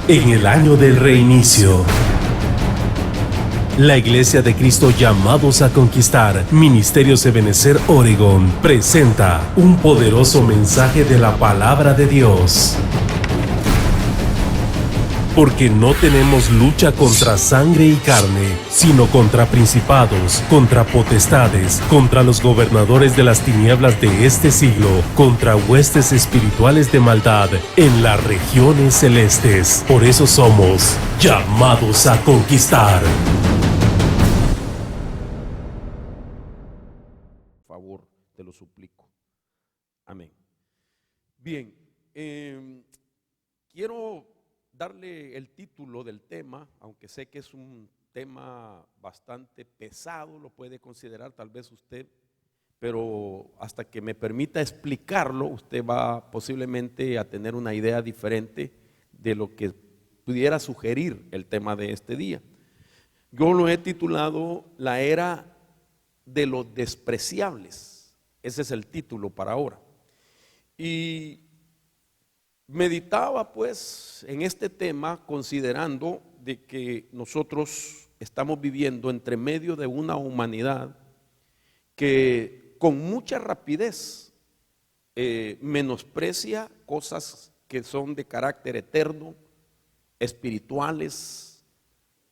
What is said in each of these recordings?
En el año del reinicio, la Iglesia de Cristo Llamados a Conquistar, Ministerios Ebenecer Oregón, presenta un poderoso mensaje de la Palabra de Dios. Porque no tenemos lucha contra sangre y carne, sino contra principados, contra potestades, contra los gobernadores de las tinieblas de este siglo, contra huestes espirituales de maldad en las regiones celestes. Por eso somos llamados a conquistar. Por favor, te lo suplico. Amén. Bien, quiero darle el título del tema, aunque sé que es un tema bastante pesado, lo puede considerar tal vez usted, pero hasta que me permita explicarlo, usted va posiblemente a tener una idea diferente de lo que pudiera sugerir el tema de este día. Yo lo he titulado La Era de los Despreciables. Ese es el título para ahora. Y meditaba pues en este tema considerando de que nosotros estamos viviendo entre medio de una humanidad que con mucha rapidez menosprecia cosas que son de carácter eterno, espirituales,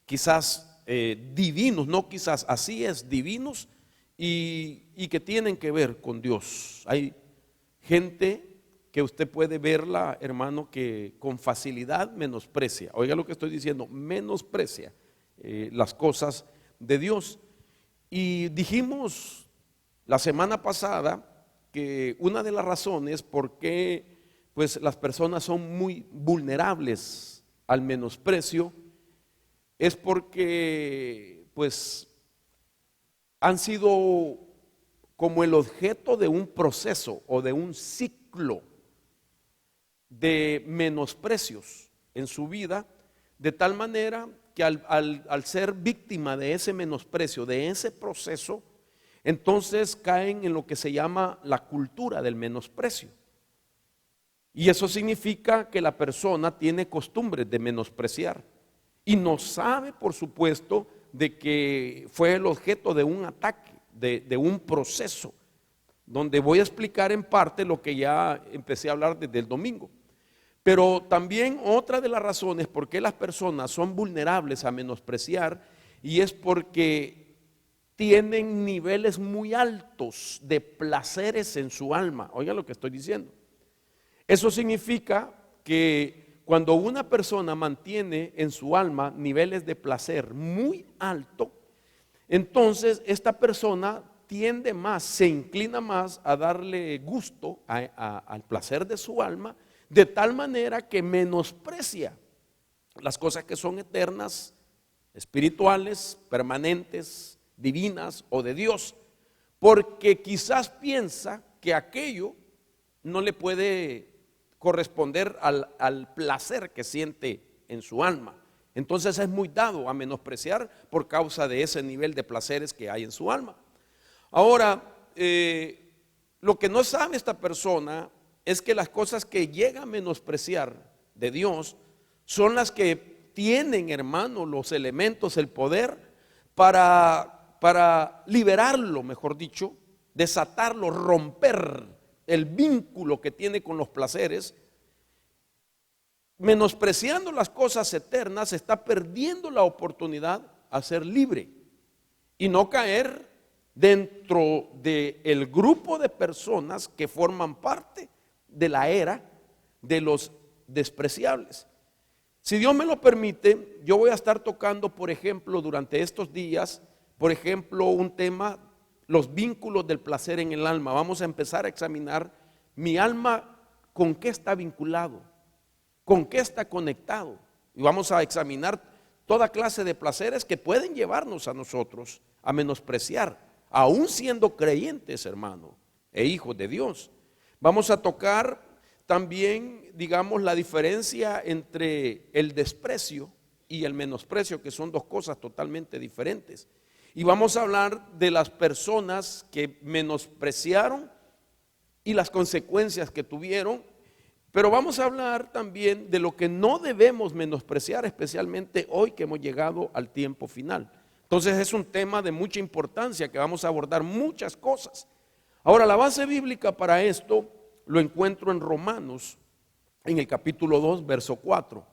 quizás divinos, no quizás, así es, divinos y que tienen que ver con Dios. Hay gente que usted puede verla, hermano, que con facilidad menosprecia. Oiga lo que estoy diciendo, menosprecia las cosas de Dios. Y dijimos la semana pasada que una de las razones por qué pues, las personas son muy vulnerables al menosprecio es porque pues han sido como el objeto de un proceso o de un ciclo de menosprecios en su vida, de tal manera que al ser víctima de ese menosprecio, de ese proceso, entonces caen en lo que se llama la cultura del menosprecio. Y eso significa que la persona tiene costumbres de menospreciar y no sabe, por supuesto, de que fue el objeto de un ataque, de un proceso, donde voy a explicar en parte lo que ya empecé a hablar desde el domingo. Pero también otra de las razones por qué las personas son vulnerables a menospreciar y es porque tienen niveles muy altos de placeres en su alma. Oigan lo que estoy diciendo. Eso significa que cuando una persona mantiene en su alma niveles de placer muy alto, entonces esta persona tiende más, se inclina más a darle gusto al placer de su alma, de tal manera que menosprecia las cosas que son eternas, espirituales, permanentes, divinas o de Dios, porque quizás piensa que aquello no le puede corresponder al placer que siente en su alma. Entonces es muy dado a menospreciar por causa de ese nivel de placeres que hay en su alma. Ahora, lo que no sabe esta persona es que las cosas que llega a menospreciar de Dios son las que tienen, hermano, los elementos, el poder para liberarlo, mejor dicho, desatarlo, romper el vínculo que tiene con los placeres. Menospreciando las cosas eternas, está perdiendo la oportunidad a ser libre y no caer dentro del grupo de personas que forman parte de la era de los despreciables. Si Dios me lo permite, yo voy a estar tocando, por ejemplo, durante estos días, por ejemplo, un tema, los vínculos del placer en el alma. Vamos a empezar a examinar mi alma, con qué está vinculado, con qué está conectado. Y vamos a examinar toda clase de placeres que pueden llevarnos a nosotros a menospreciar, aún siendo creyentes, hermano, e hijos de Dios. Vamos a tocar también, digamos, la diferencia entre el desprecio y el menosprecio, que son dos cosas totalmente diferentes. Y vamos a hablar de las personas que menospreciaron y las consecuencias que tuvieron Pero vamos a hablar también de lo que no debemos menospreciar, especialmente hoy que hemos llegado al tiempo final. Entonces es un tema de mucha importancia que vamos a abordar muchas cosas. Ahora, la base bíblica para esto lo encuentro en Romanos, en el capítulo 2, verso 4.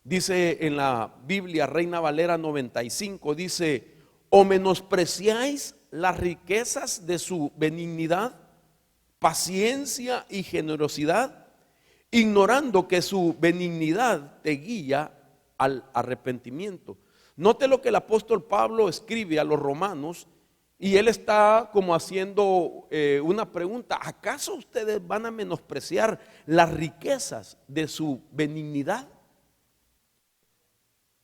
Dice en la Biblia Reina Valera 95, dice: ¿o menospreciáis las riquezas de su benignidad, paciencia y generosidad, ignorando que su benignidad te guía al arrepentimiento? Note lo que el apóstol Pablo escribe a los romanos, y él está como haciendo una pregunta: ¿acaso ustedes van a menospreciar las riquezas de su benignidad,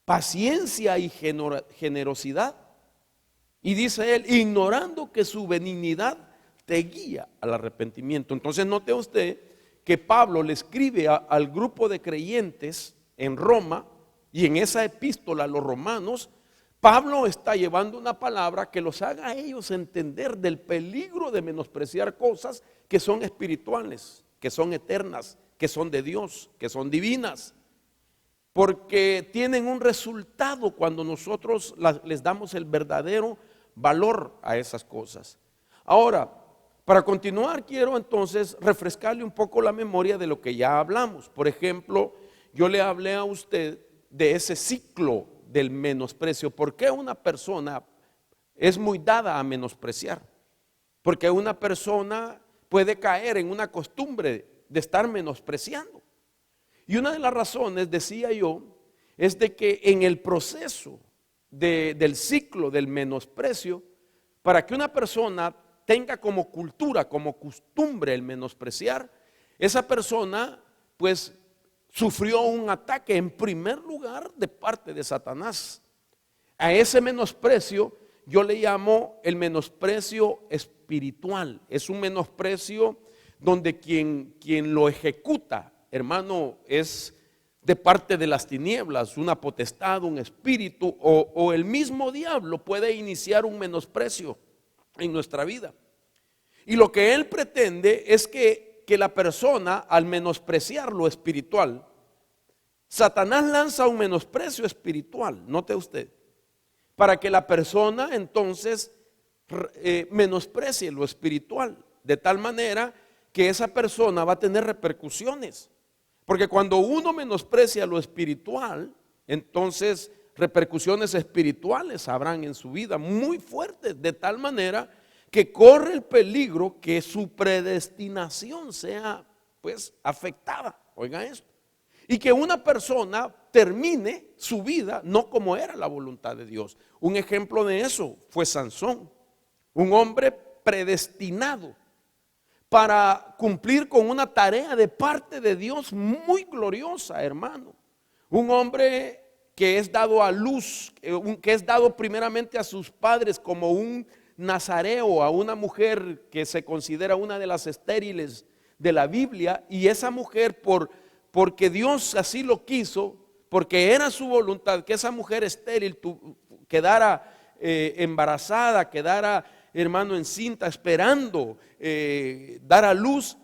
paciencia y generosidad? Y dice él: ignorando que su benignidad te guía al arrepentimiento. Entonces note usted que Pablo le escribe al grupo de creyentes en Roma, y en esa epístola a los romanos, Pablo está llevando una palabra que los haga a ellos entender del peligro de menospreciar cosas que son espirituales, que son eternas, que son de Dios, que son divinas, porque tienen un resultado cuando nosotros les damos el verdadero valor a esas cosas. Ahora, para continuar, quiero entonces refrescarle un poco la memoria de lo que ya hablamos. Por ejemplo, yo le hablé a usted de ese ciclo del menosprecio. ¿Por qué una persona es muy dada a menospreciar? Porque una persona puede caer en una costumbre de estar menospreciando. Y una de las razones, decía yo, es de que en el proceso del ciclo del menosprecio, para que una persona tenga como cultura, como costumbre el menospreciar, esa persona pues sufrió un ataque en primer lugar de parte de Satanás. A ese menosprecio yo le llamo el menosprecio espiritual. Es un menosprecio donde quien lo ejecuta, hermano, es de parte de las tinieblas, una potestad, un espíritu, o el mismo diablo puede iniciar un menosprecio en nuestra vida. Y lo que él pretende es que la persona, al menospreciar lo espiritual, Satanás lanza un menosprecio espiritual, note usted, para que la persona entonces menosprecie lo espiritual, de tal manera que esa persona va a tener repercusiones. Porque cuando uno menosprecia lo espiritual, entonces repercusiones espirituales habrán en su vida muy fuertes, de tal manera que corre el peligro que su predestinación sea pues afectada. Oiga esto. Y que una persona termine su vida no como era la voluntad de Dios. Un ejemplo de eso fue Sansón, un hombre predestinado para cumplir con una tarea de parte de Dios muy gloriosa, hermano. Un hombre que es dado a luz, que es dado primeramente a sus padres como un nazareo, a una mujer que se considera una de las estériles de la Biblia, y esa mujer porque Dios así lo quiso, porque era su voluntad que esa mujer estéril quedara embarazada, quedara, hermano, encinta, esperando dar a luz,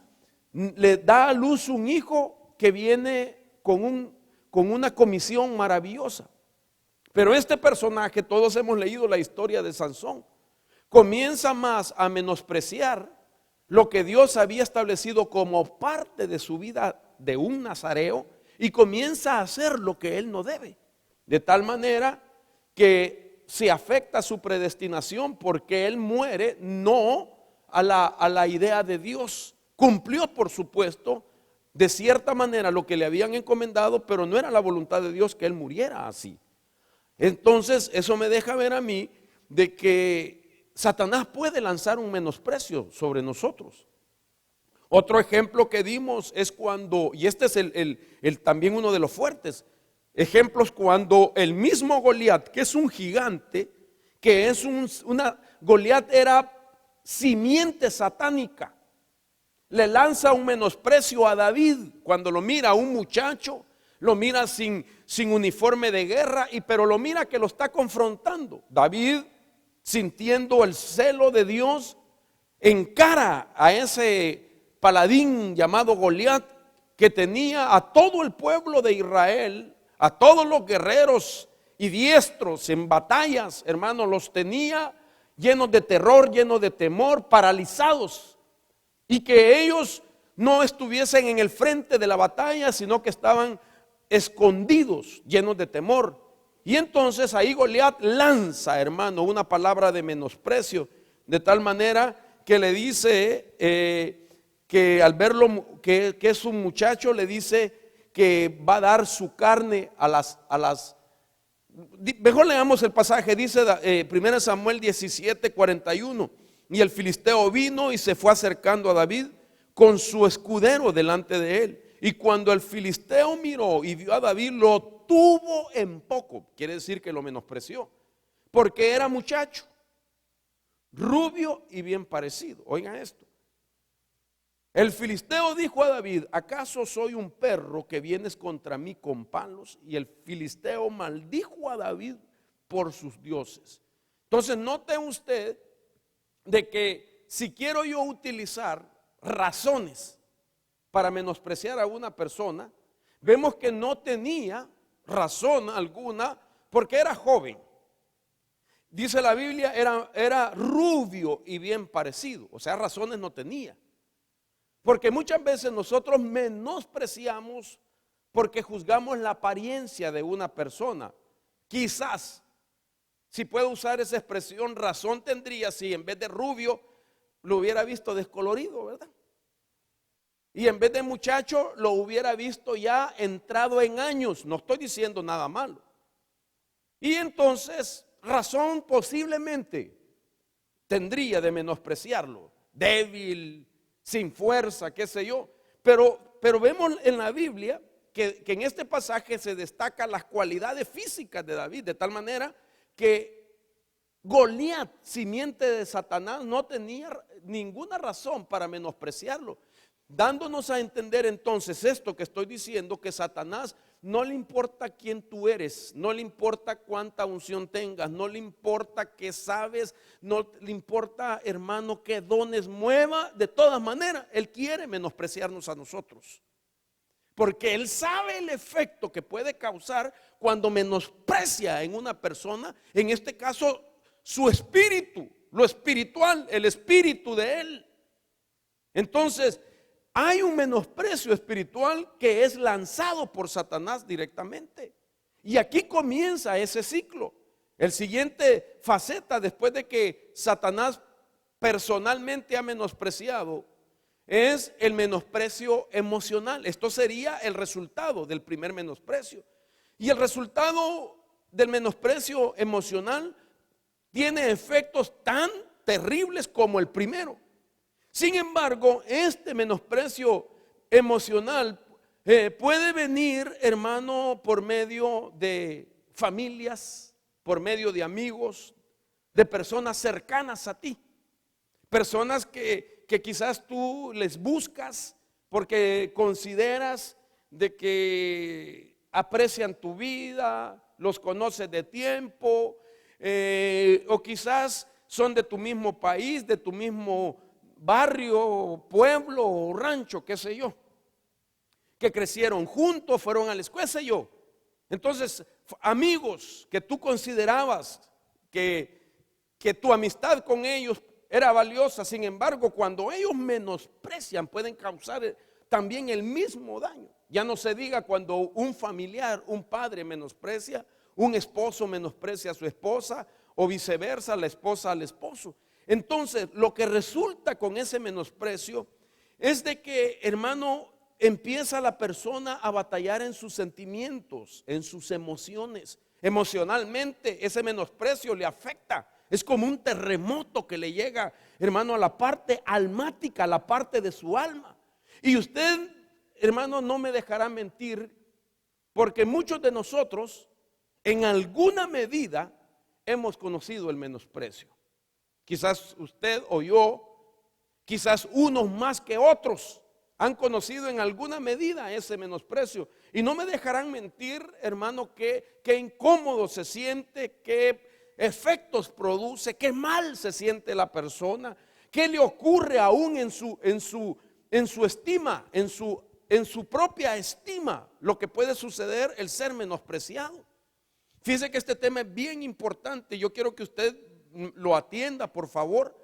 le da a luz un hijo que viene con una comisión maravillosa. Pero este personaje, todos hemos leído la historia de Sansón, comienza más a menospreciar lo que Dios había establecido como parte de su vida de un nazareo, y comienza a hacer lo que él no debe, de tal manera que se afecta su predestinación, porque él muere no a la idea de Dios. Cumplió, por supuesto, de cierta manera lo que le habían encomendado, pero no era la voluntad de Dios que él muriera así. Entonces eso me deja ver a mí de que Satanás puede lanzar un menosprecio sobre nosotros. Otro ejemplo que dimos es cuando, y este es también uno de los fuertes ejemplos, cuando el mismo Goliat, que es un gigante, que es Goliat era simiente satánica, le lanza un menosprecio a David cuando lo mira a un muchacho, lo mira sin uniforme de guerra, pero lo mira que lo está confrontando. David, sintiendo el celo de Dios, encara a ese paladín llamado Goliat que tenía a todo el pueblo de Israel, a todos los guerreros y diestros en batallas, hermanos, los tenía llenos de terror, llenos de temor, paralizados, y que ellos no estuviesen en el frente de la batalla, sino que estaban escondidos, llenos de temor. Y entonces ahí Goliat lanza, hermano, una palabra de menosprecio, de tal manera que le dice que al verlo que es un muchacho, le dice que va a dar su carne a las. Mejor leamos el pasaje. Dice 1 Samuel 17:41. Y el filisteo vino y se fue acercando a David con su escudero delante de él. Y cuando el filisteo miró y vio a David, lo tuvo en poco. Quiere decir que lo menospreció, porque era muchacho, rubio y bien parecido. Oigan esto. El filisteo dijo a David: ¿acaso soy un perro que vienes contra mí con palos? Y el filisteo maldijo a David por sus dioses. Entonces note usted de que si quiero yo utilizar razones para menospreciar a una persona, vemos que no tenía razón alguna porque era joven. Dice la Biblia, era rubio y bien parecido, o sea, razones no tenía. Porque muchas veces nosotros menospreciamos porque juzgamos la apariencia de una persona. Quizás, si puedo usar esa expresión, razón tendría si en vez de rubio lo hubiera visto descolorido, ¿verdad? Y en vez de muchacho lo hubiera visto ya entrado en años. No estoy diciendo nada malo. Y entonces, razón posiblemente tendría de menospreciarlo, débil, sin fuerza, qué sé yo. Pero vemos en la Biblia que en este pasaje se destacan las cualidades físicas de David, de tal manera que Goliat, simiente de Satanás, no tenía ninguna razón para menospreciarlo, dándonos a entender entonces esto que estoy diciendo, que Satanás no le importa quién tú eres, no le importa cuánta unción tengas, no le importa qué sabes, no le importa, hermano, qué dones mueva. De todas maneras, él quiere menospreciarnos a nosotros, porque él sabe el efecto que puede causar cuando menosprecia en una persona, en este caso su espíritu, lo espiritual, el espíritu de él. Entonces hay un menosprecio espiritual que es lanzado por Satanás directamente. Y aquí comienza ese ciclo. El siguiente faceta, después de que Satanás personalmente ha menospreciado, es el menosprecio emocional. Esto sería el resultado del primer menosprecio. Y el resultado del menosprecio emocional tiene efectos tan terribles como el primero. Sin embargo, este menosprecio emocional puede venir, hermano, por medio de familias, por medio de amigos, de personas cercanas a ti. Personas que quizás tú les buscas porque consideras de que aprecian tu vida, los conoces de tiempo, o quizás son de tu mismo país, de tu mismo barrio, pueblo o rancho, qué sé yo, que crecieron juntos, fueron a la escuela, qué sé yo. Entonces, amigos que tú considerabas que tu amistad con ellos era valiosa, sin embargo, cuando ellos menosprecian, pueden causar también el mismo daño. Ya no se diga cuando un familiar, un padre menosprecia, un esposo menosprecia a su esposa, o viceversa, la esposa al esposo. Entonces, lo que resulta con ese menosprecio es de que, hermano, empieza la persona a batallar en sus sentimientos, en sus emociones. Emocionalmente, ese menosprecio le afecta. Es como un terremoto que le llega, hermano, a la parte almática, a la parte de su alma. Y usted, hermano, no me dejará mentir, porque muchos de nosotros, en alguna medida, hemos conocido el menosprecio. Quizás usted o yo, quizás unos más que otros, han conocido en alguna medida ese menosprecio. Y no me dejarán mentir, hermano, que incómodo se siente, qué efectos produce, qué mal se siente la persona, qué le ocurre aún en su estima, en en su propia estima lo que puede suceder el ser menospreciado. Fíjese que este tema es bien importante. Yo quiero que usted lo atienda, por favor,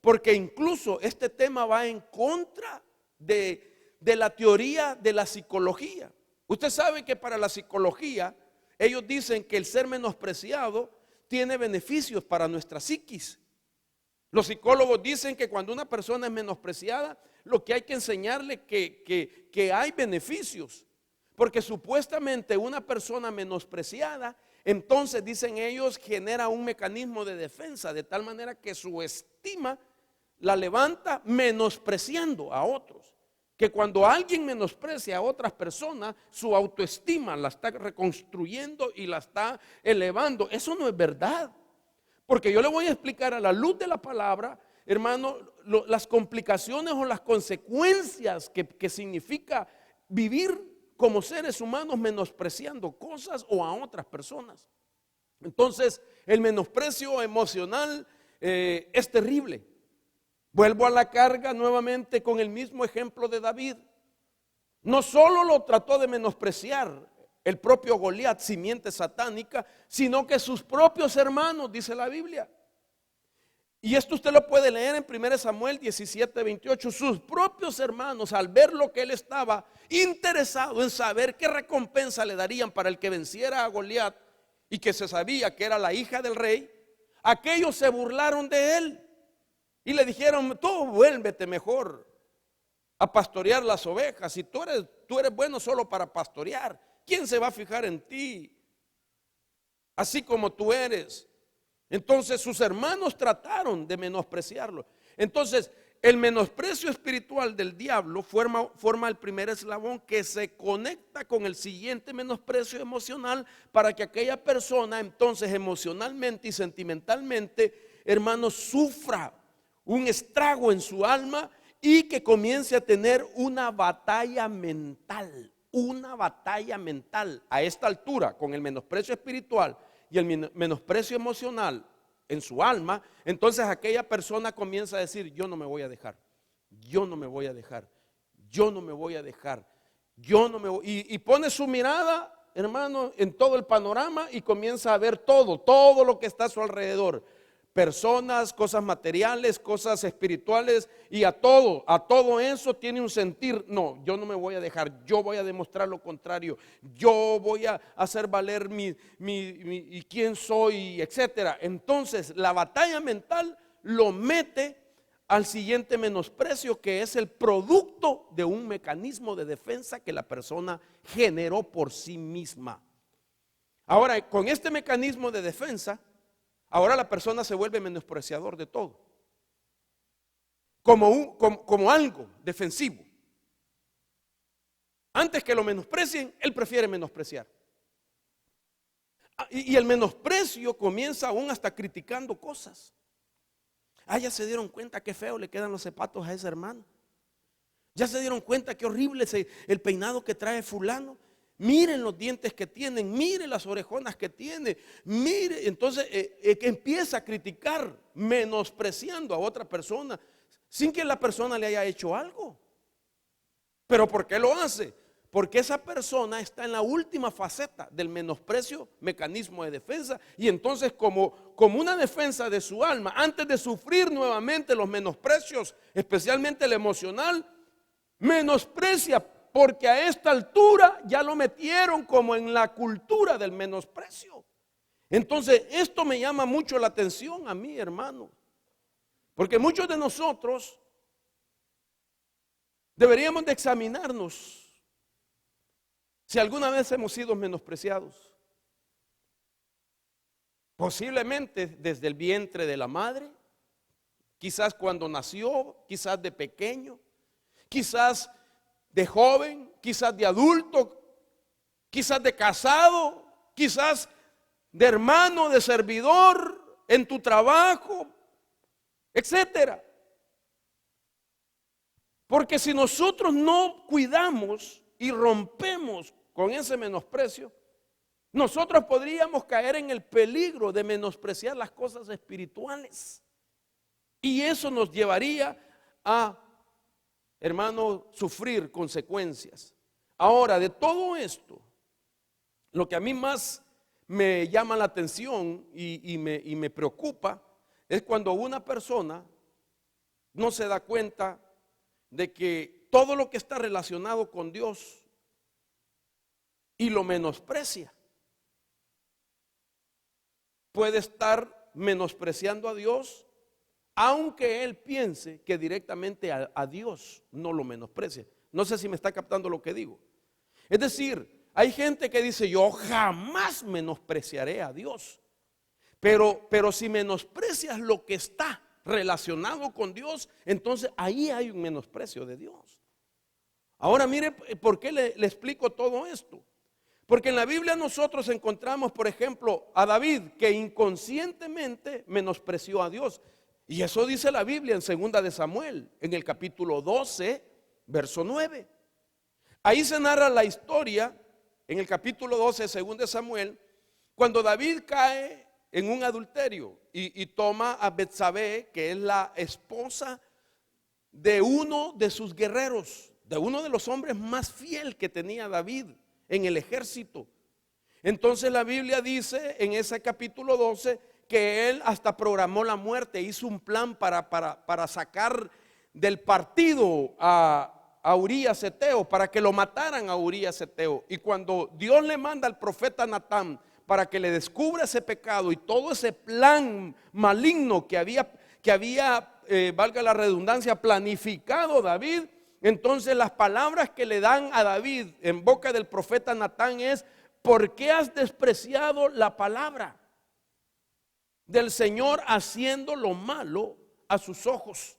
porque incluso este tema va en contra de la teoría de la psicología. Usted sabe que para la psicología ellos dicen que el ser menospreciado tiene beneficios para nuestra psiquis. Los psicólogos dicen que cuando una persona es menospreciada, lo que hay que enseñarle que hay beneficios, porque supuestamente una persona menospreciada, entonces dicen ellos, genera un mecanismo de defensa, de tal manera que su estima la levanta menospreciando a otros. Que cuando alguien menosprecia a otras personas, su autoestima la está reconstruyendo y la está elevando. Eso no es verdad. Porque yo le voy a explicar a la luz de la palabra, hermano, las complicaciones o las consecuencias que significa vivir como seres humanos menospreciando cosas o a otras personas. Entonces, el menosprecio emocional es terrible. Vuelvo a la carga nuevamente con el mismo ejemplo de David. No solo lo trató de menospreciar el propio Goliat, simiente satánica, sino que sus propios hermanos, dice la Biblia. Y esto usted lo puede leer en 1 Samuel 17, 28. Sus propios hermanos, al ver lo que él estaba interesado en saber qué recompensa le darían para el que venciera a Goliat, y que se sabía que era la hija del rey, aquellos se burlaron de él y le dijeron: tú vuélvete mejor a pastorear las ovejas. Si tú eres bueno solo para pastorear, ¿quién se va a fijar en ti? Así como tú eres. Entonces sus hermanos trataron de menospreciarlo. Entonces el menosprecio espiritual del diablo forma el primer eslabón que se conecta con el siguiente menosprecio emocional, para que aquella persona entonces emocionalmente y sentimentalmente, hermanos, sufra un estrago en su alma y que comience a tener una batalla mental. Una batalla mental a esta altura, con el menosprecio espiritual y el menosprecio emocional en su alma. Entonces aquella persona comienza a decir: yo no me voy a dejar, yo no me voy a dejar, yo no me voy a dejar, yo no me voy. Y pone su mirada, hermano, en todo el panorama y comienza a ver todo lo que está a su alrededor. Personas, cosas materiales, cosas espirituales, y a todo eso tiene un sentir: no, yo no me voy a dejar, yo voy a demostrar lo contrario, yo voy a hacer valer mi quién soy, etcétera. Entonces la batalla mental lo mete al siguiente menosprecio, que es el producto de un mecanismo de defensa que la persona generó por sí misma. Ahora, con este mecanismo de defensa, ahora la persona se vuelve menospreciador de todo, como algo defensivo. Antes que lo menosprecien, él prefiere menospreciar. Y el menosprecio comienza aún hasta criticando cosas. Ya se dieron cuenta qué feo le quedan los zapatos a ese hermano. Ya se dieron cuenta qué horrible es el peinado que trae fulano. Miren los dientes que tienen, miren las orejonas que tiene, mire. Entonces empieza a criticar, menospreciando a otra persona, sin que la persona le haya hecho algo. ¿Pero por qué lo hace? Porque esa persona está en la última faceta del menosprecio, mecanismo de defensa. Y entonces como una defensa de su alma, antes de sufrir nuevamente los menosprecios, especialmente el emocional, menosprecia. Porque a esta altura ya lo metieron como en la cultura del menosprecio. Entonces esto me llama mucho la atención a mí, hermano, porque muchos de nosotros deberíamos de examinarnos si alguna vez hemos sido menospreciados. Posiblemente desde el vientre de la madre, quizás cuando nació, quizás de pequeño, quizás de joven, quizás de adulto, quizás de casado, quizás de hermano, de servidor, en tu trabajo, etcétera. Porque si nosotros no cuidamos y rompemos con ese menosprecio, nosotros podríamos caer en el peligro de menospreciar las cosas espirituales. Y eso nos llevaría a, hermano, sufrir consecuencias. Ahora, de todo esto, lo que a mí más me llama la atención y me preocupa es cuando una persona no se da cuenta de que todo lo que está relacionado con Dios y lo menosprecia. Puede estar menospreciando a Dios, aunque él piense que directamente a Dios no lo menosprecia. No sé si me está captando lo que digo. Es decir, hay gente que dice: yo jamás menospreciaré a Dios. Pero si menosprecias lo que está relacionado con Dios, entonces ahí hay un menosprecio de Dios. Ahora mire por qué le explico todo esto. Porque en la Biblia nosotros encontramos, por ejemplo, a David, que inconscientemente menospreció a Dios. Y eso dice la Biblia en 2 de Samuel, en el capítulo 12, verso 9. Ahí se narra la historia, en el capítulo 12 de 2 de Samuel, cuando David cae en un adulterio y toma a Betsabé, que es la esposa de uno de sus guerreros, de uno de los hombres más fiel que tenía David en el ejército. Entonces la Biblia dice en ese capítulo 12 que él hasta programó la muerte, hizo un plan para sacar del partido a Urías Eteo, para que lo mataran a Urías Eteo. Y cuando Dios le manda al profeta Natán para que le descubra ese pecado y todo ese plan maligno que había valga la redundancia, planificado David, entonces las palabras que le dan a David en boca del profeta Natán es: ¿por qué has despreciado la palabra del Señor haciendo lo malo a sus ojos?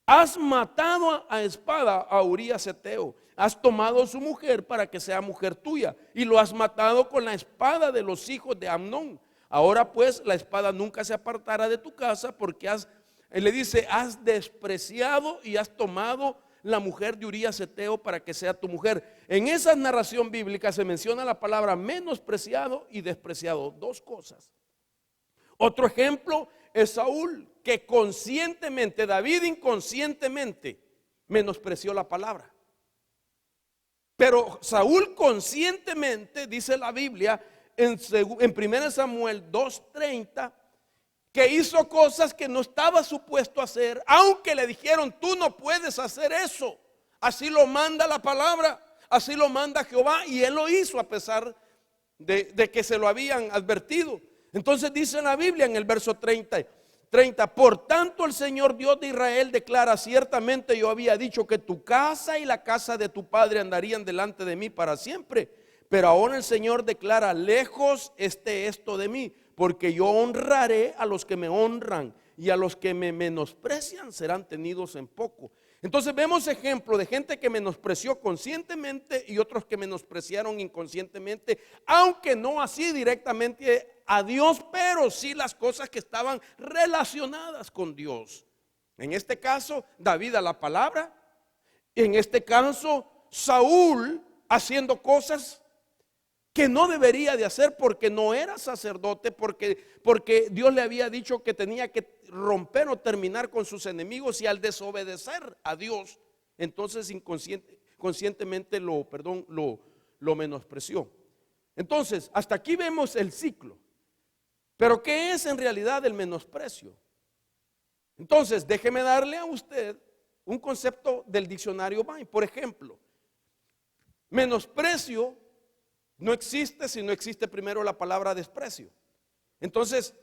Has matado a espada a Urías Eteo, has tomado su mujer para que sea mujer tuya y lo has matado con la espada de los hijos de Amnón. Ahora pues la espada nunca se apartará de tu casa, porque le dice: has despreciado y has tomado la mujer de Urías Eteo para que sea tu mujer. En esa narración bíblica se menciona la palabra menospreciado y despreciado, dos cosas. Otro ejemplo es Saúl, que conscientemente, David inconscientemente menospreció la palabra. Pero Saúl conscientemente, dice la Biblia en 1 Samuel 2:30, que hizo cosas que no estaba supuesto a hacer, aunque le dijeron: tú no puedes hacer eso. Así lo manda la palabra, así lo manda Jehová, y él lo hizo a pesar de que se lo habían advertido. Entonces dice la Biblia en el verso 30: por tanto el Señor Dios de Israel declara: ciertamente yo había dicho que tu casa y la casa de tu padre andarían delante de mí para siempre. Pero ahora el Señor declara: lejos esté esto de mí, porque yo honraré a los que me honran, y a los que me menosprecian serán tenidos en poco. Entonces vemos ejemplo de gente que menospreció conscientemente y otros que menospreciaron inconscientemente, aunque no así directamente a Dios, pero sí las cosas que estaban relacionadas con Dios. En este caso, David a la palabra. En este caso, Saúl haciendo cosas que no debería de hacer porque no era sacerdote, porque Dios le había dicho que tenía que romper o terminar con sus enemigos, y al desobedecer a Dios, entonces conscientemente lo menospreció. Entonces, hasta aquí vemos el ciclo. Pero ¿qué es en realidad el menosprecio? Entonces, déjeme darle a usted un concepto del diccionario Vine. Por ejemplo, menosprecio no existe si no existe primero la palabra desprecio. Entonces,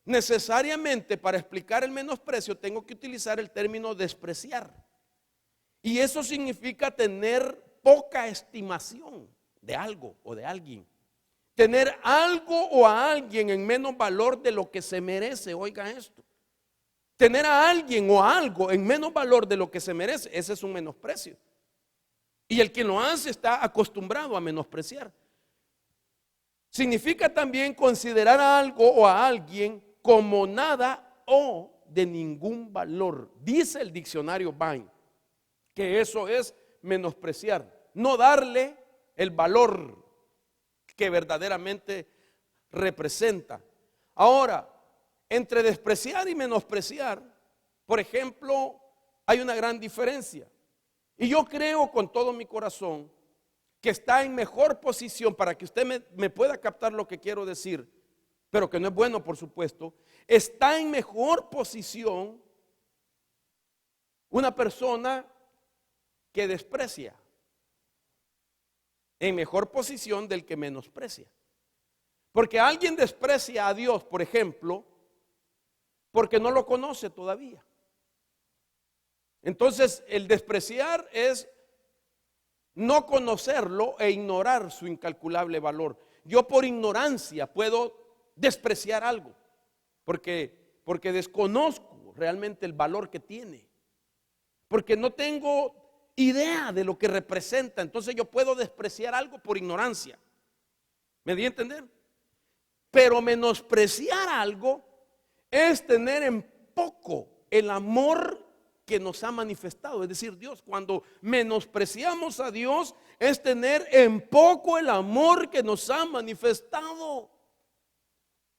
necesariamente para explicar el menosprecio tengo que utilizar el término despreciar. Y eso significa tener poca estimación de algo o de alguien. Tener algo o a alguien en menos valor de lo que se merece. Oiga esto. Tener a alguien o a algo en menos valor de lo que se merece, ese es un menosprecio. Y el que lo hace está acostumbrado a menospreciar. Significa también considerar a algo o a alguien como nada o de ningún valor. Dice el diccionario Vine que eso es menospreciar, no darle el valor que verdaderamente representa. Ahora, entre despreciar y menospreciar, por ejemplo, hay una gran diferencia. Y yo creo con todo mi corazón que está en mejor posición, para que usted me pueda captar lo que quiero decir, pero que no es bueno, por supuesto, está en mejor posición una persona que desprecia, en mejor posición del que menosprecia. Porque alguien desprecia a Dios, por ejemplo, porque no lo conoce todavía. Entonces, el despreciar es no conocerlo e ignorar su incalculable valor. Yo por ignorancia puedo despreciar algo, porque desconozco realmente el valor que tiene, porque no tengo idea de lo que representa. Entonces yo puedo despreciar algo por ignorancia. ¿Me di a entender? Pero menospreciar algo es tener en poco el amor que nos ha manifestado, es decir, Dios. Cuando menospreciamos a Dios es tener en poco el amor que nos ha manifestado.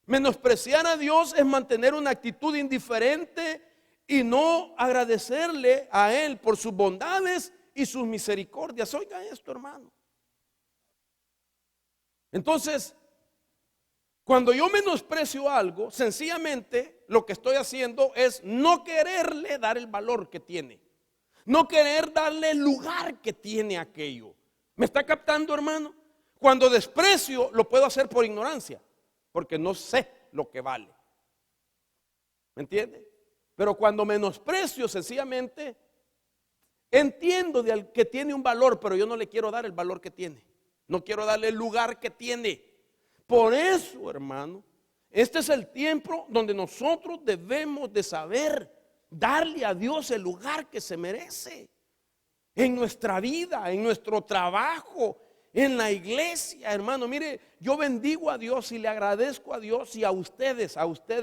Menospreciar a Dios es mantener una actitud indiferente y no agradecerle a Él por sus bondades y sus misericordias. Oiga esto, hermano. Entonces, cuando yo menosprecio algo, sencillamente lo que estoy haciendo es no quererle dar el valor que tiene, no querer darle el lugar que tiene aquello. ¿Me está captando, hermano? Cuando desprecio, lo puedo hacer por ignorancia, porque no sé lo que vale. ¿Me entiende? Pero cuando menosprecio, sencillamente entiendo que tiene un valor, pero yo no le quiero dar el valor que tiene, no quiero darle el lugar que tiene. Por eso, hermano, este es el tiempo donde nosotros debemos de saber darle a Dios el lugar que se merece en nuestra vida, en nuestro trabajo, en la iglesia. Hermano, mire, yo bendigo a Dios y le agradezco a Dios, y a ustedes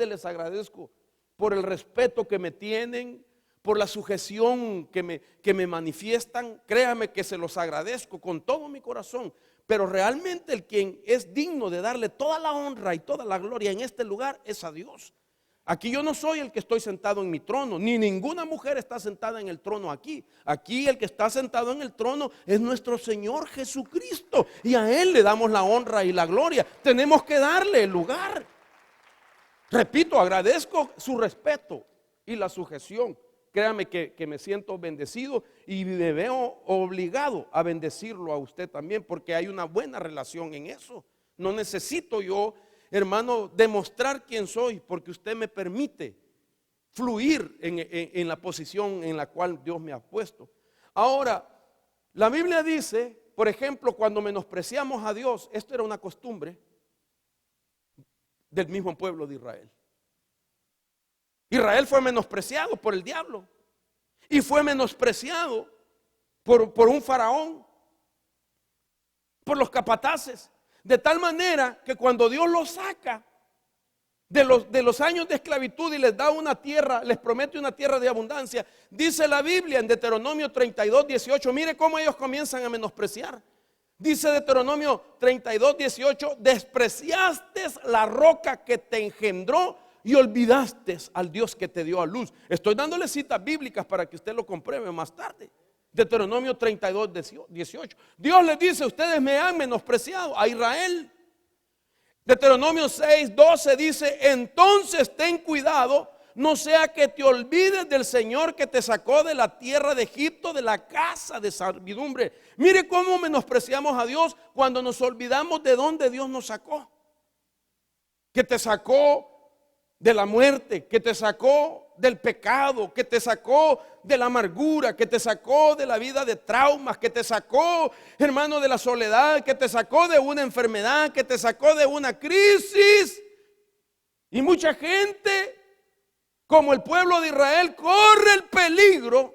les agradezco por el respeto que me tienen, por la sujeción que me manifiestan. Créame que se los agradezco con todo mi corazón. Pero realmente el quien es digno de darle toda la honra y toda la gloria en este lugar es a Dios. Aquí yo no soy el que estoy sentado en mi trono, ni ninguna mujer está sentada en el trono aquí. Aquí el que está sentado en el trono es nuestro Señor Jesucristo, y a Él le damos la honra y la gloria. Tenemos que darle el lugar. Repito, agradezco su respeto y la sujeción. Créame que me siento bendecido y me veo obligado a bendecirlo a usted también, porque hay una buena relación en eso. No necesito yo, hermano, demostrar quién soy, porque usted me permite fluir en la posición en la cual Dios me ha puesto. Ahora, la Biblia dice, por ejemplo, cuando menospreciamos a Dios, esto era una costumbre del mismo pueblo de Israel. Israel fue menospreciado por el diablo y fue menospreciado por un faraón, por los capataces, de tal manera que cuando Dios los saca de los años de esclavitud y les da una tierra, les promete una tierra de abundancia, dice la Biblia en Deuteronomio 32:18, mire cómo ellos comienzan a menospreciar. Dice Deuteronomio 32:18, despreciaste la roca que te engendró y olvidaste al Dios que te dio a luz. Estoy dándole citas bíblicas para que usted lo compruebe más tarde. Deuteronomio 32:18. Dios les dice, ustedes me han menospreciado, a Israel. Deuteronomio 6:12 dice, entonces ten cuidado, no sea que te olvides del Señor que te sacó de la tierra de Egipto, de la casa de servidumbre. Mire cómo menospreciamos a Dios cuando nos olvidamos de dónde Dios nos sacó. Que te sacó de la muerte, que te sacó del pecado, que te sacó de la amargura, que te sacó de la vida de traumas, que te sacó, hermano, de la soledad, que te sacó de una enfermedad, que te sacó de una crisis. Y mucha gente, como el pueblo de Israel, corre el peligro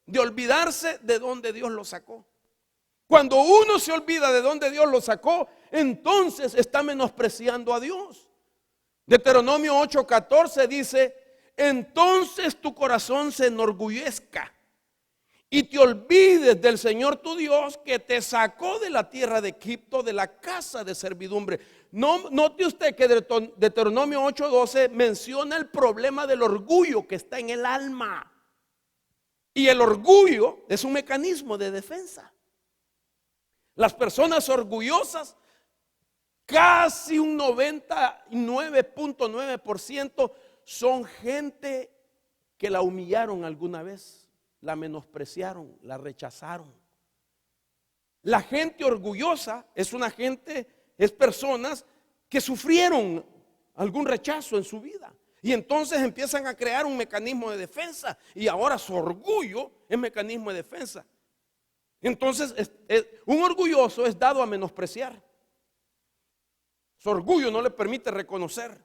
de olvidarse de donde Dios lo sacó. Cuando uno se olvida de donde Dios lo sacó, entonces está menospreciando a Dios. Deuteronomio 8:14 dice, entonces tu corazón se enorgullezca y te olvides del Señor tu Dios que te sacó de la tierra de Egipto, de la casa de servidumbre. Note usted que Deuteronomio 8:12 menciona el problema del orgullo que está en el alma. Y el orgullo es un mecanismo de defensa. Las personas orgullosas, casi un 99.9% son gente que la humillaron alguna vez, la menospreciaron, la rechazaron. La gente orgullosa es personas que sufrieron algún rechazo en su vida. Y entonces empiezan a crear un mecanismo de defensa. Y ahora su orgullo es mecanismo de defensa. Entonces un orgulloso es dado a menospreciar. Su orgullo no le permite reconocer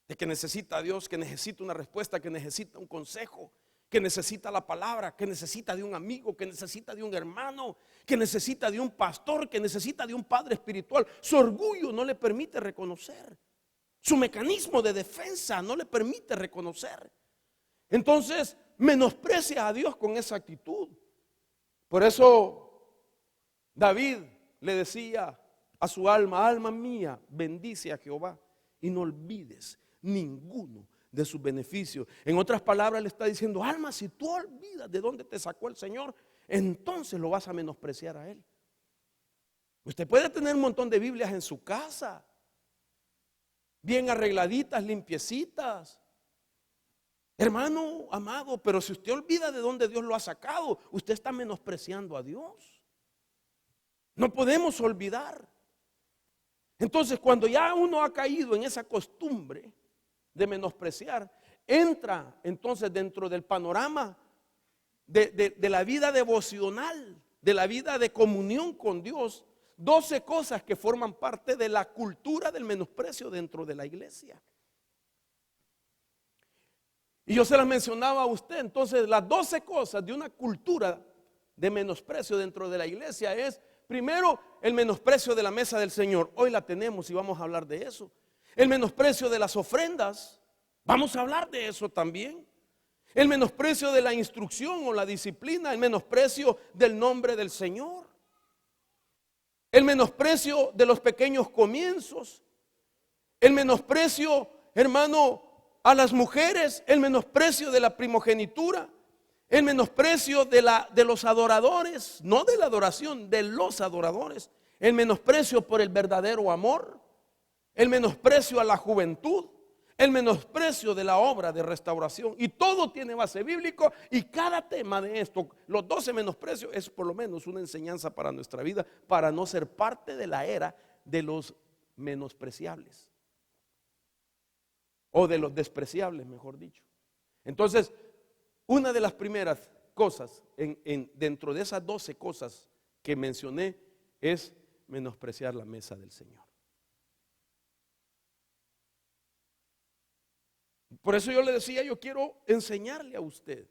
de que necesita a Dios, que necesita una respuesta, que necesita un consejo, que necesita la palabra, que necesita de un amigo, que necesita de un hermano, que necesita de un pastor, que necesita de un padre espiritual. Su orgullo no le permite reconocer. Su mecanismo de defensa no le permite reconocer. Entonces menosprecia a Dios con esa actitud. Por eso David le decía a su alma: alma mía, bendice a Jehová y no olvides ninguno de sus beneficios. En otras palabras le está diciendo: alma, si tú olvidas de dónde te sacó el Señor, entonces lo vas a menospreciar a Él. Usted puede tener un montón de Biblias en su casa, bien arregladitas, limpiecitas, hermano amado, pero si usted olvida de dónde Dios lo ha sacado, usted está menospreciando a Dios. No podemos olvidar. Entonces, cuando ya uno ha caído en esa costumbre de menospreciar, entra entonces dentro del panorama de la vida devocional, de la vida de comunión con Dios, 12 cosas que forman parte de la cultura del menosprecio dentro de la iglesia. Y yo se las mencionaba a usted. Entonces, las 12 cosas de una cultura de menosprecio dentro de la iglesia es: primero, el menosprecio de la mesa del Señor. Hoy la tenemos y vamos a hablar de eso. El menosprecio de las ofrendas. Vamos a hablar de eso también. El menosprecio de la instrucción o la disciplina. El menosprecio del nombre del Señor. El menosprecio de los pequeños comienzos. El menosprecio, hermano, a las mujeres. El menosprecio de la primogenitura. El menosprecio de los adoradores, no de la adoración, de los adoradores. El menosprecio por el verdadero amor. El menosprecio a la juventud. El menosprecio de la obra de restauración. Y todo tiene base bíblica. Y cada tema de esto, los 12 menosprecios, es por lo menos una enseñanza para nuestra vida, para no ser parte de la era de los menospreciables, o de los despreciables, mejor dicho. Entonces, una de las primeras cosas dentro de esas 12 cosas que mencioné es menospreciar la mesa del Señor. Por eso yo le decía: yo quiero enseñarle a usted,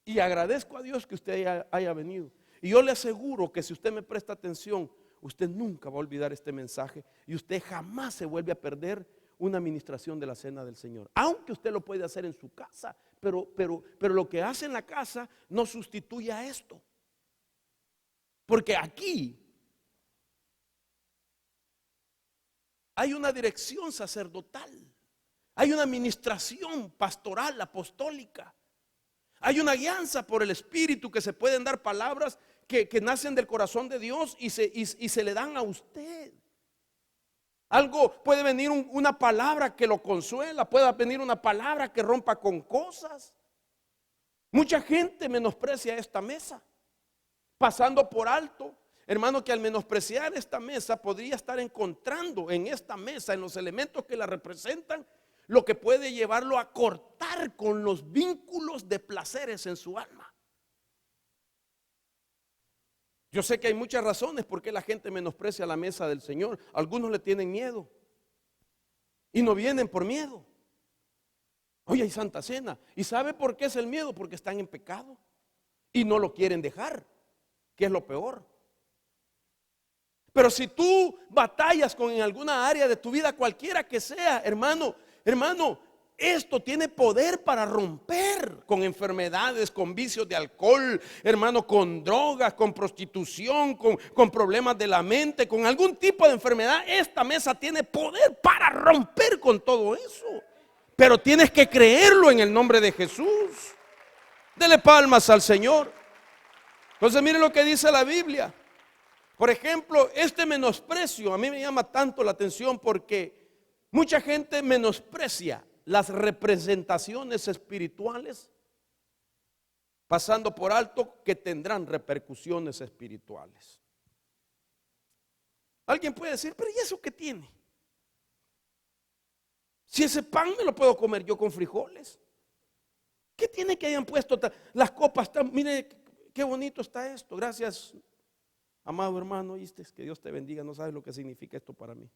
y agradezco a Dios que usted haya venido. Y yo le aseguro que si usted me presta atención, usted nunca va a olvidar este mensaje, y usted jamás se vuelve a perder una administración de la cena del Señor. Aunque usted lo puede hacer en su casa, pero lo que hace en la casa no sustituye a esto. Porque aquí hay una dirección sacerdotal, hay una administración pastoral, apostólica, hay una guianza por el Espíritu, que se pueden dar palabras que nacen del corazón de Dios y se le dan a usted. Algo puede venir, una palabra que lo consuela, puede venir una palabra que rompa con cosas. Mucha gente menosprecia esta mesa, pasando por alto, hermano, que al menospreciar esta mesa podría estar encontrando en esta mesa, en los elementos que la representan, lo que puede llevarlo a cortar con los vínculos de placeres en su alma. Yo sé que hay muchas razones por qué la gente menosprecia la mesa del Señor. Algunos le tienen miedo y no vienen por miedo. Hoy hay Santa Cena. ¿Y sabe por qué es el miedo? Porque están en pecado y no lo quieren dejar, que es lo peor. Pero si tú batallas con en alguna área de tu vida, cualquiera que sea, hermano, esto tiene poder para romper con enfermedades, con vicios de alcohol, hermano, con drogas, con prostitución, con problemas de la mente, con algún tipo de enfermedad. Esta mesa tiene poder para romper con todo eso. Pero tienes que creerlo en el nombre de Jesús. Dele palmas al Señor. Entonces mire lo que dice la Biblia. Por ejemplo, este menosprecio a mí me llama tanto la atención porque mucha gente menosprecia las representaciones espirituales, pasando por alto que tendrán repercusiones espirituales. Alguien puede decir, pero ¿y eso qué tiene? Si ese pan me lo puedo comer yo con frijoles. ¿Qué tiene que hayan puesto las copas? Mire qué bonito está esto. Gracias, amado hermano. ¿Oíste? Que Dios te bendiga. No sabes lo que significa esto para mí.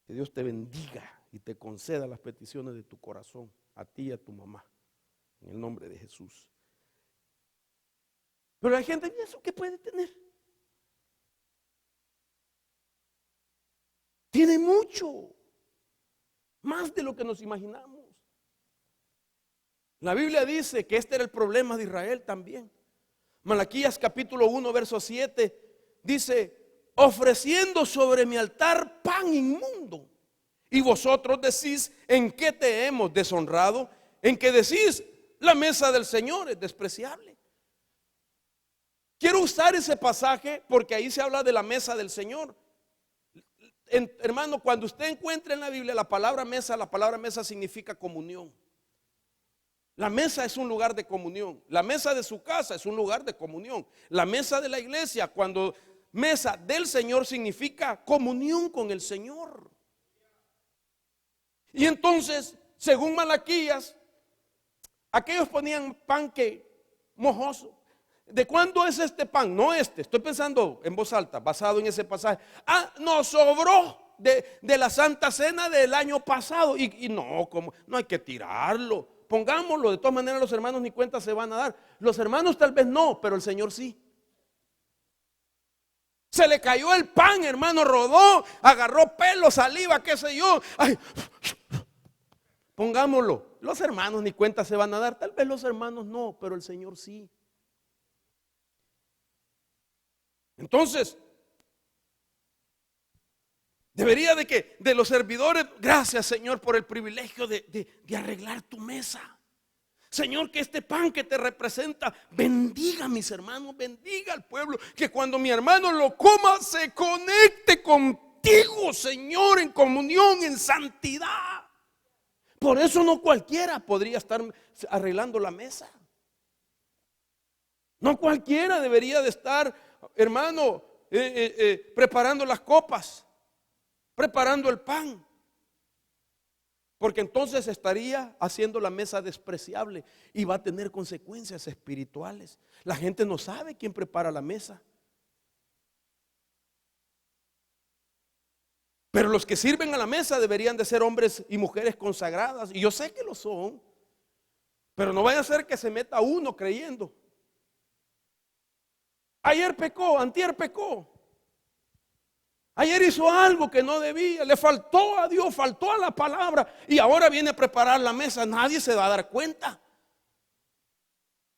Que Dios te bendiga y te conceda las peticiones de tu corazón, a ti y a tu mamá, en el nombre de Jesús. Pero la gente, ¿y eso qué puede tener? Tiene mucho, más de lo que nos imaginamos. La Biblia dice que este era el problema de Israel también. Malaquías capítulo 1 verso 7 dice, ofreciendo sobre mi altar pan inmundo. Y vosotros decís, ¿en qué te hemos deshonrado? En que decís, la mesa del Señor es despreciable. Quiero usar ese pasaje porque ahí se habla de la mesa del Señor. Hermano, cuando usted encuentre en la Biblia la palabra mesa significa comunión. La mesa es un lugar de comunión. La mesa de su casa es un lugar de comunión. La mesa de la iglesia, cuando mesa del Señor, significa comunión con el Señor. Y entonces, según Malaquías, aquellos ponían pan que mojoso. ¿De cuándo es este pan? No este, estoy pensando en voz alta, basado en ese pasaje. Nos sobró de la Santa Cena del año pasado. Y no, como no hay que tirarlo. Pongámoslo, de todas maneras los hermanos ni cuenta se van a dar. Los hermanos tal vez no, pero el Señor sí. Se le cayó el pan, hermano, rodó, agarró pelo, saliva, qué sé yo. Ay, pongámoslo, los hermanos ni cuenta se van a dar. Tal vez los hermanos no, pero el Señor sí. Entonces, debería de los servidores, gracias Señor por el privilegio de arreglar tu mesa. Señor, que este pan que te representa bendiga a mis hermanos, bendiga al pueblo, que cuando mi hermano lo coma se conecte contigo, Señor, en comunión, en santidad. Por eso no cualquiera podría estar arreglando la mesa. No cualquiera debería de estar, hermano, preparando las copas, preparando el pan. Porque entonces estaría haciendo la mesa despreciable y va a tener consecuencias espirituales. La gente no sabe quién prepara la mesa. Pero los que sirven a la mesa deberían de ser hombres y mujeres consagradas. Y yo sé que lo son. Pero no vaya a ser que se meta uno creyendo. Ayer pecó, antier pecó. Ayer hizo algo que no debía, le faltó a Dios, faltó a la palabra y ahora viene a preparar la mesa. Nadie se va a dar cuenta.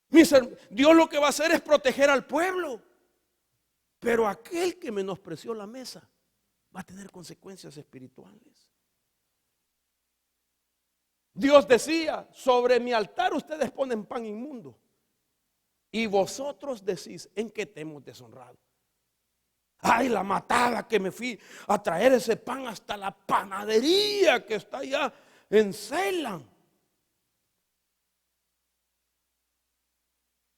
Dios lo que va a hacer es proteger al pueblo. Pero aquel que menospreció la mesa va a tener consecuencias espirituales. Dios decía, sobre mi altar ustedes ponen pan inmundo. Y vosotros decís, ¿en qué te hemos deshonrado? Ay, la matada que me fui a traer ese pan hasta la panadería que está allá en Ceilán.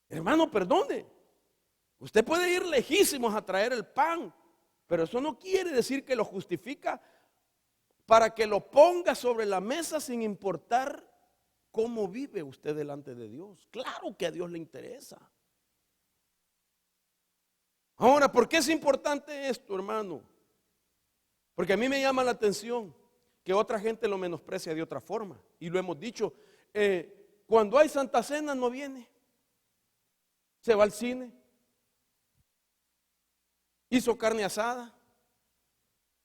Hermano, perdone. Usted puede ir lejísimos a traer el pan, pero eso no quiere decir que lo justifica para que lo ponga sobre la mesa sin importar cómo vive usted delante de Dios. Claro que a Dios le interesa. Ahora, ¿por qué es importante esto, hermano? Porque a mí me llama la atención que otra gente lo menosprecia de otra forma. Y lo hemos dicho, cuando hay Santa Cena no viene. Se va al cine. Hizo carne asada.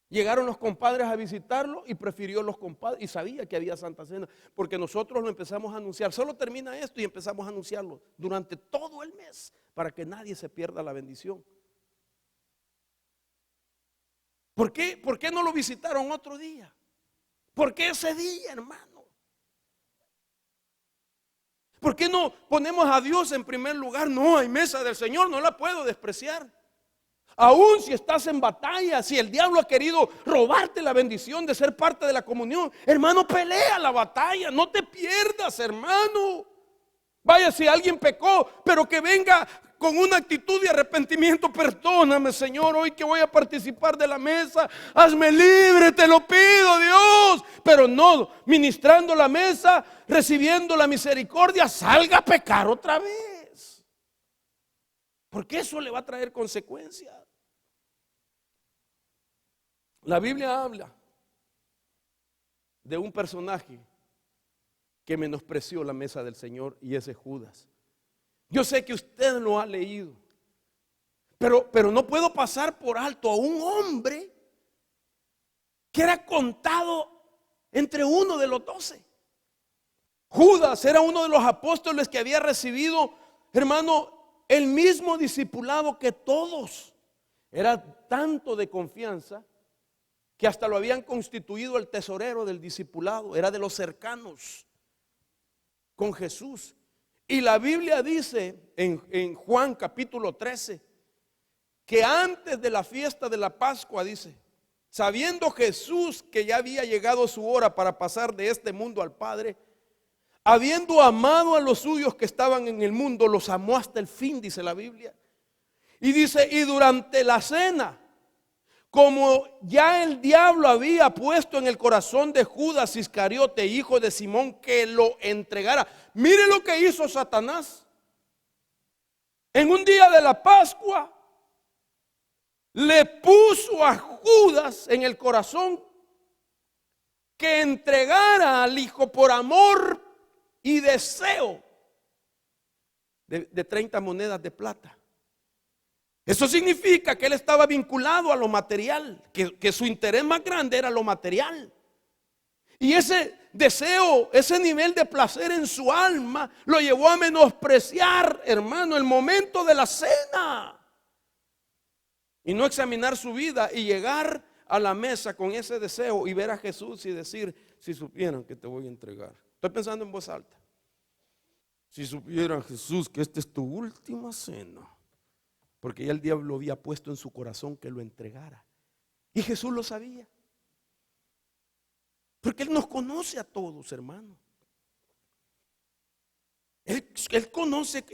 Llegaron los compadres a visitarlo y prefirió los compadres y sabía que había Santa Cena, porque nosotros lo empezamos a anunciar. Solo termina esto y empezamos a anunciarlo durante todo el mes para que nadie se pierda la bendición. ¿Por qué no lo visitaron otro día? ¿Por qué ese día, hermano? ¿Por qué no ponemos a Dios en primer lugar? No, hay mesa del Señor, no la puedo despreciar. Aún si estás en batalla, si el diablo ha querido robarte la bendición de ser parte de la comunión, hermano, pelea la batalla, no te pierdas, hermano. Vaya, si alguien pecó, pero que venga con una actitud de arrepentimiento. Perdóname, Señor, hoy que voy a participar de la mesa, hazme libre, te lo pido, Dios. Pero no, ministrando la mesa, recibiendo la misericordia, salga a pecar otra vez, porque eso le va a traer consecuencias. La Biblia habla de un personaje que menospreció la mesa del Señor, y ese es Judas. Yo sé que usted lo ha leído, pero no puedo pasar por alto a un hombre que era contado entre uno de los 12. Judas era uno de los apóstoles que había recibido, hermano, el mismo discipulado que todos. Era tanto de confianza que hasta lo habían constituido el tesorero del discipulado. Era de los cercanos con Jesús. Y la Biblia dice en Juan capítulo 13 que antes de la fiesta de la Pascua, dice, sabiendo Jesús que ya había llegado su hora para pasar de este mundo al Padre, habiendo amado a los suyos que estaban en el mundo, los amó hasta el fin, dice la Biblia. Y dice, y durante la cena, como ya el diablo había puesto en el corazón de Judas Iscariote, hijo de Simón, que lo entregara. Mire lo que hizo Satanás. En un día de la Pascua, le puso a Judas en el corazón que entregara al Hijo por amor y deseo de 30 monedas de plata. Eso significa que él estaba vinculado a lo material, que su interés más grande era lo material. Y ese deseo, ese nivel de placer en su alma lo llevó a menospreciar, hermano, el momento de la cena. Y no examinar su vida y llegar a la mesa con ese deseo y ver a Jesús y decir, si supieran que te voy a entregar. Estoy pensando en voz alta. Si supieran, Jesús, que esta es tu última cena. Porque ya el diablo había puesto en su corazón que lo entregara. Y Jesús lo sabía. Porque Él nos conoce a todos, hermano. Él conoce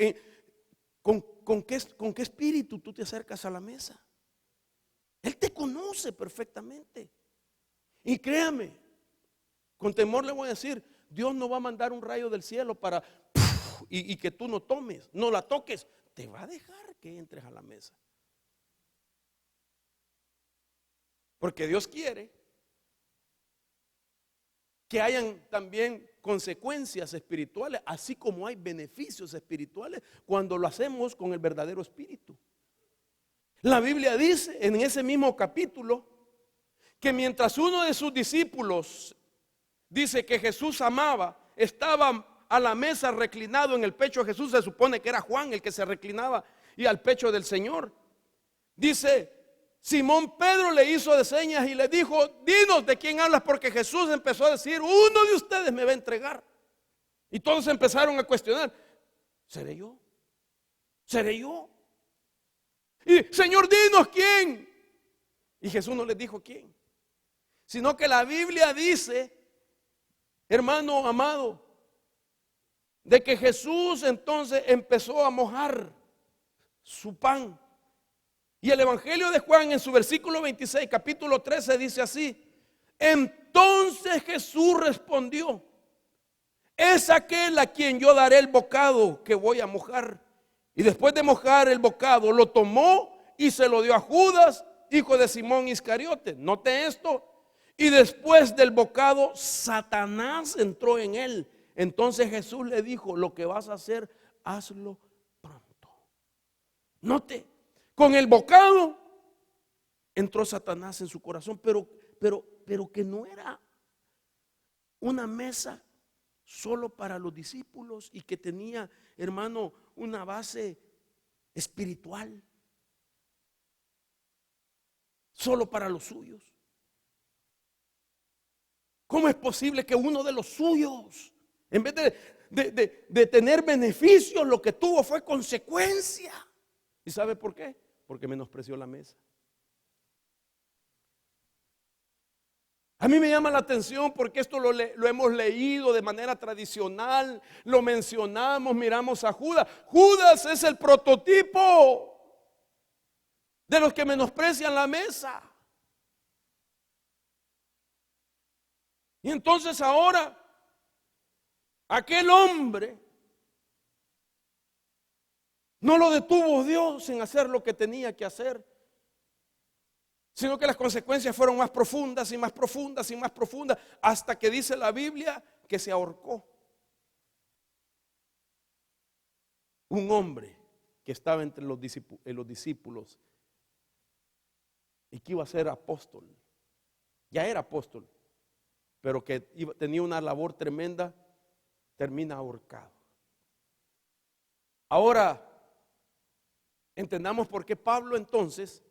con qué espíritu tú te acercas a la mesa. Él te conoce perfectamente. Y créame, con temor le voy a decir, Dios no va a mandar un rayo del cielo para y que tú no tomes, no la toques. Te va a dejar que entres a la mesa. Porque Dios quiere que hayan también consecuencias espirituales, así como hay beneficios espirituales cuando lo hacemos con el verdadero espíritu. La Biblia dice en ese mismo capítulo que mientras uno de sus discípulos, dice que Jesús amaba, estaba a la mesa reclinado en el pecho de Jesús, se supone que era Juan el que se reclinaba y al pecho del Señor. Dice, Simón Pedro le hizo de señas y le dijo, dinos de quién hablas, porque Jesús empezó a decir, uno de ustedes me va a entregar. Y todos empezaron a cuestionar, ¿seré yo? ¿Seré yo? Y Señor, dinos quién. Y Jesús no les dijo quién, sino que la Biblia dice, hermano amado, de que Jesús entonces empezó a mojar su pan. Y el Evangelio de Juan en su versículo 26, capítulo 13 dice así, entonces Jesús respondió, es aquel a quien yo daré el bocado que voy a mojar. Y después de mojar el bocado, lo tomó y se lo dio a Judas, hijo de Simón Iscariote. Note esto. Y después del bocado, Satanás entró en él. Entonces Jesús le dijo, lo que vas a hacer, hazlo pronto. Note, con el bocado entró Satanás en su corazón, pero que no era una mesa solo para los discípulos y que tenía, hermano, una base espiritual, solo para los suyos. ¿Cómo es posible que uno de los suyos, en vez de tener beneficios, lo que tuvo fue consecuencia? ¿Y sabe por qué? porque menospreció la mesa. A mí me llama la atención porque esto lo hemos leído de manera tradicional, lo mencionamos, miramos a Judas. Judas es el prototipo de los que menosprecian la mesa. Y entonces ahora, aquel hombre no lo detuvo Dios en hacer lo que tenía que hacer, sino que las consecuencias fueron más profundas y más profundas y más profundas, hasta que dice la Biblia que se ahorcó. Un hombre que estaba entre los discípulos y que iba a ser apóstol, ya era apóstol, pero que tenía una labor tremenda, termina ahorcado. Ahora, entendamos por qué Pablo entonces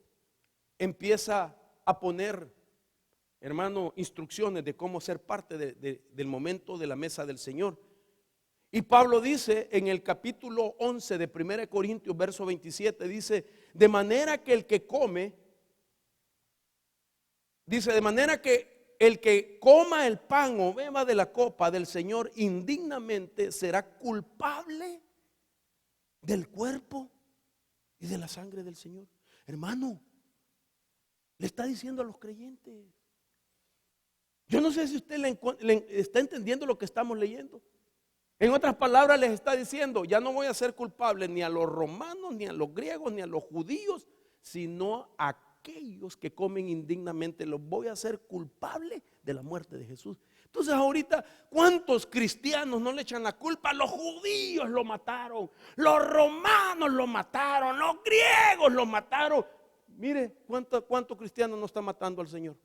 empieza a poner, hermano, instrucciones de cómo ser parte del momento de la mesa del Señor. Y Pablo dice en el capítulo 11 de 1 Corintios, verso 27, dice, de manera que el que come, dice, de manera que el que coma el pan o beba de la copa del Señor indignamente será culpable del cuerpo y de la sangre del Señor. Hermano, le está diciendo a los creyentes. Yo no sé si usted le está entendiendo lo que estamos leyendo. En otras palabras, les está diciendo, ya no voy a ser culpable ni a los romanos, ni a los griegos, ni a los judíos, sino a aquellos que comen indignamente. Los voy a hacer culpable de la muerte de Jesús. Entonces ahorita, ¿cuántos cristianos no le echan la culpa? Los judíos lo mataron, los romanos lo mataron, los griegos lo mataron. Mire, ¿cuántos cristianos no están matando al Señor?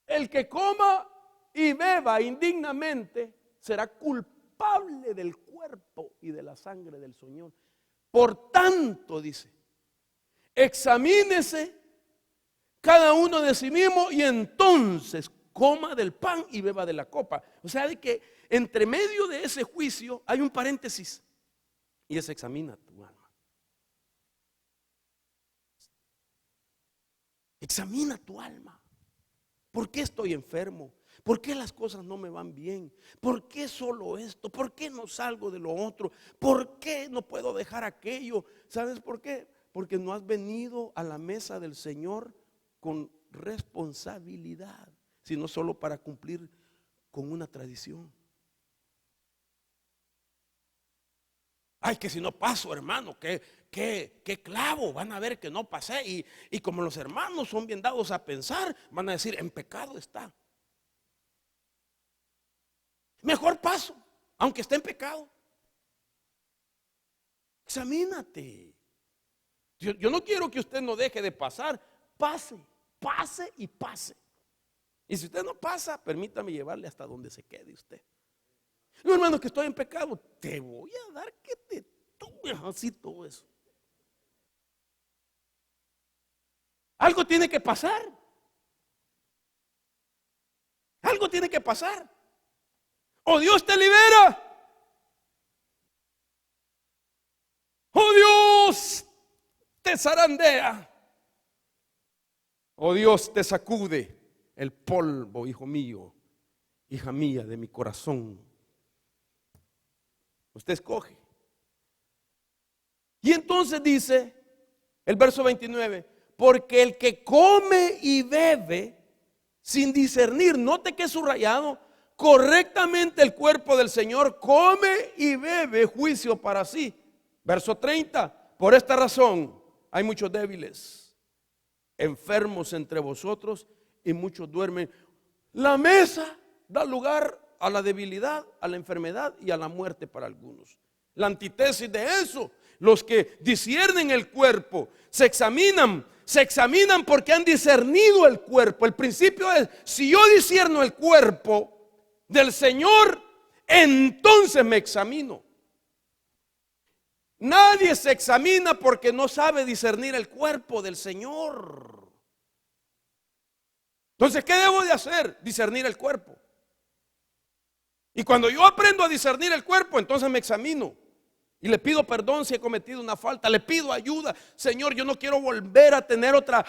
El que coma y beba indignamente será culpable del cuerpo y de la sangre del Señor. Por tanto, dice, examínese cada uno de sí mismo y entonces coma del pan y beba de la copa. O sea, de que entre medio de ese juicio hay un paréntesis y es examina tu alma. Examina tu alma. ¿Por qué estoy enfermo? ¿Por qué las cosas no me van bien? ¿Por qué solo esto? ¿Por qué no salgo de lo otro? ¿Por qué no puedo dejar aquello? ¿Sabes por qué? Porque no has venido a la mesa del Señor con responsabilidad, sino solo para cumplir con una tradición. Ay, que si no paso, hermano, que clavo, van a ver que no pasé. Y como los hermanos son bien dados a pensar, van a decir, en pecado está. Mejor paso, aunque esté en pecado. Examínate. Yo no quiero que usted no deje de pasar. Pase y pase. Y si usted no pasa, permítame llevarle hasta donde se quede usted. No, hermano, que estoy en pecado. Te voy a dar que te tomes así todo eso. Algo tiene que pasar. Algo tiene que pasar. O Dios te libera, o Dios te zarandea, o Dios te sacude el polvo, hijo mío, hija mía de mi corazón. Usted escoge. Y entonces dice el verso 29, porque el que come y bebe sin discernir, note que es subrayado, correctamente el cuerpo del Señor, come y bebe juicio para sí. Verso 30, por esta razón hay muchos débiles, enfermos entre vosotros y muchos duermen. La mesa da lugar a la debilidad, a la enfermedad y a la muerte para algunos. La antítesis de eso, los que disciernen el cuerpo, se examinan porque han discernido el cuerpo. El principio es, si yo discierno el cuerpo del Señor, entonces me examino. Nadie se examina porque no sabe discernir el cuerpo del Señor. Entonces, ¿qué debo de hacer? Discernir el cuerpo. Y cuando yo aprendo a discernir el cuerpo, entonces me examino. Y le pido perdón si he cometido una falta. Le pido ayuda. Señor, yo no quiero volver a tener otra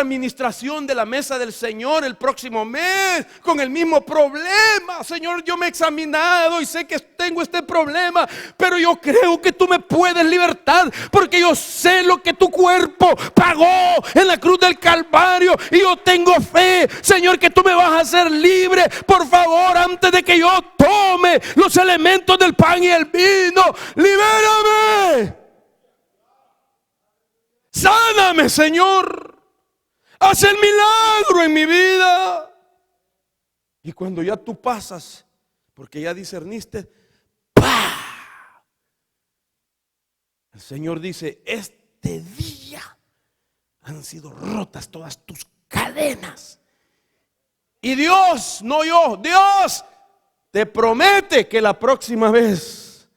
administración de la mesa del Señor el próximo mes con el mismo problema. Señor, yo me he examinado y sé que tengo este problema, pero yo creo que tú me puedes libertar, porque yo sé lo que tu cuerpo pagó en la cruz del Calvario, y yo tengo fe, Señor, que tú me vas a hacer libre. Por favor, antes de que yo tome los elementos del pan y el vino, libérame, sáname, Señor, haz el milagro en mi vida. Y cuando ya tú pasas, porque ya discerniste, ¡pah!, el Señor dice: este día han sido rotas todas tus cadenas. Y Dios, no yo, Dios te promete que la próxima vez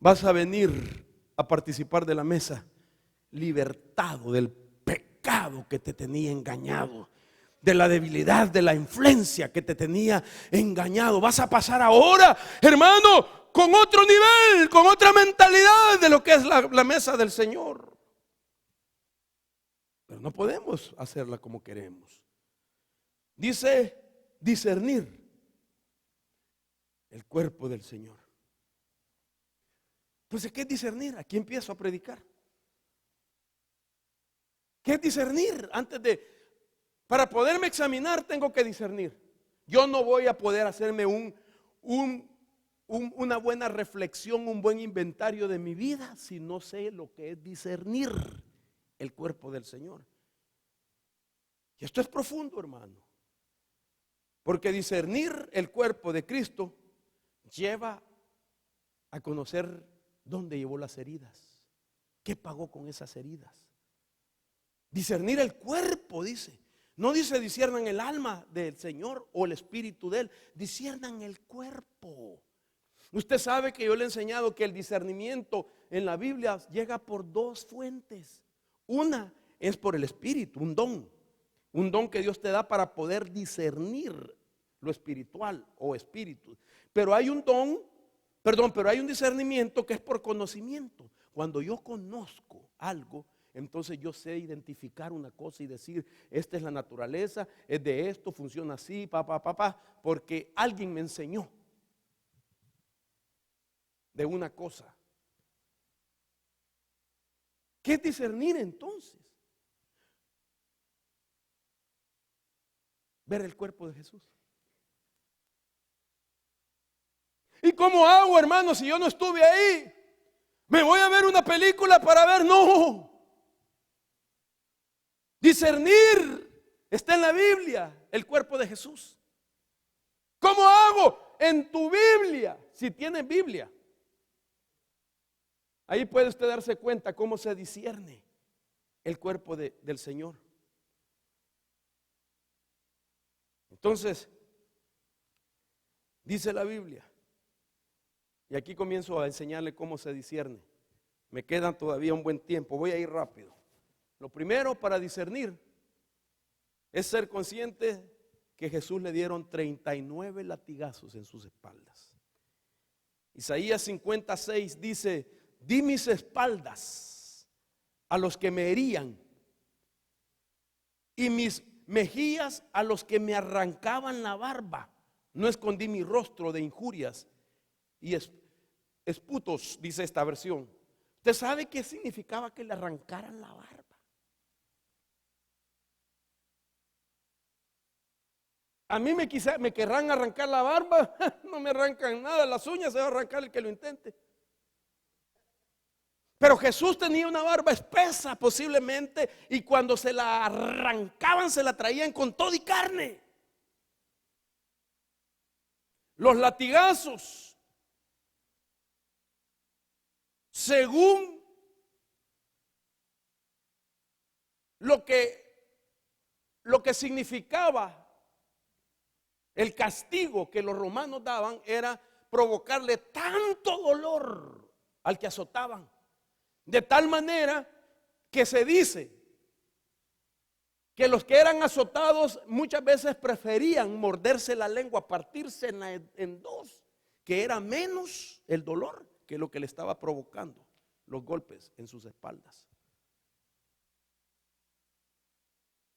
vas a venir a participar de la mesa libertado del pecado que te tenía engañado, de la debilidad, de la influencia que te tenía engañado. Vas a pasar ahora, hermano, con otro nivel, con otra mentalidad de lo que es la mesa del Señor. Pero no podemos hacerla como queremos. Dice discernir el cuerpo del Señor. Entonces, ¿qué es discernir? Aquí empiezo a predicar. ¿Qué es discernir? Para poderme examinar, tengo que discernir. Yo no voy a poder hacerme una buena reflexión, un buen inventario de mi vida, si no sé lo que es discernir el cuerpo del Señor. Y esto es profundo, hermano, porque discernir el cuerpo de Cristo lleva a conocer dónde llevó las heridas, qué pagó con esas heridas. Discernir el cuerpo, dice. No dice disciernan el alma del Señor o el espíritu de Él, disciernan el cuerpo. Usted sabe que yo le he enseñado que el discernimiento en la Biblia llega por dos fuentes. Una es por el espíritu, un don que Dios te da para poder discernir lo espiritual o espíritu. Pero hay un discernimiento que es por conocimiento. Cuando yo conozco algo, entonces yo sé identificar una cosa y decir: esta es la naturaleza, es de esto, funciona así, porque alguien me enseñó de una cosa. ¿Qué es discernir entonces? Ver el cuerpo de Jesús. ¿Y cómo hago, hermano, si yo no estuve ahí? ¿Me voy a ver una película para ver? No. Discernir está en la Biblia, el cuerpo de Jesús. ¿Cómo hago? En tu Biblia, si tienes Biblia. Ahí puede usted darse cuenta cómo se discierne el cuerpo del Señor. Entonces, dice la Biblia, y aquí comienzo a enseñarle cómo se discierne. Me quedan todavía un buen tiempo, voy a ir rápido. Lo primero para discernir es ser consciente que Jesús le dieron 39 latigazos en sus espaldas. Isaías 56 dice: di mis espaldas a los que me herían y mis mejillas a los que me arrancaban la barba. No escondí mi rostro de injurias y esputos, dice esta versión. ¿Usted sabe qué significaba que le arrancaran la barba? A mí me querrán arrancar la barba, no me arrancan nada, las uñas se va a arrancar el que lo intente. Pero Jesús tenía una barba espesa posiblemente, y cuando se la arrancaban se la traían con todo y carne. Los latigazos, según lo que significaba el castigo que los romanos daban, era provocarle tanto dolor al que azotaban, de tal manera que se dice que los que eran azotados muchas veces preferían morderse la lengua, partirse en dos, que era menos el dolor que lo que le estaba provocando los golpes en sus espaldas.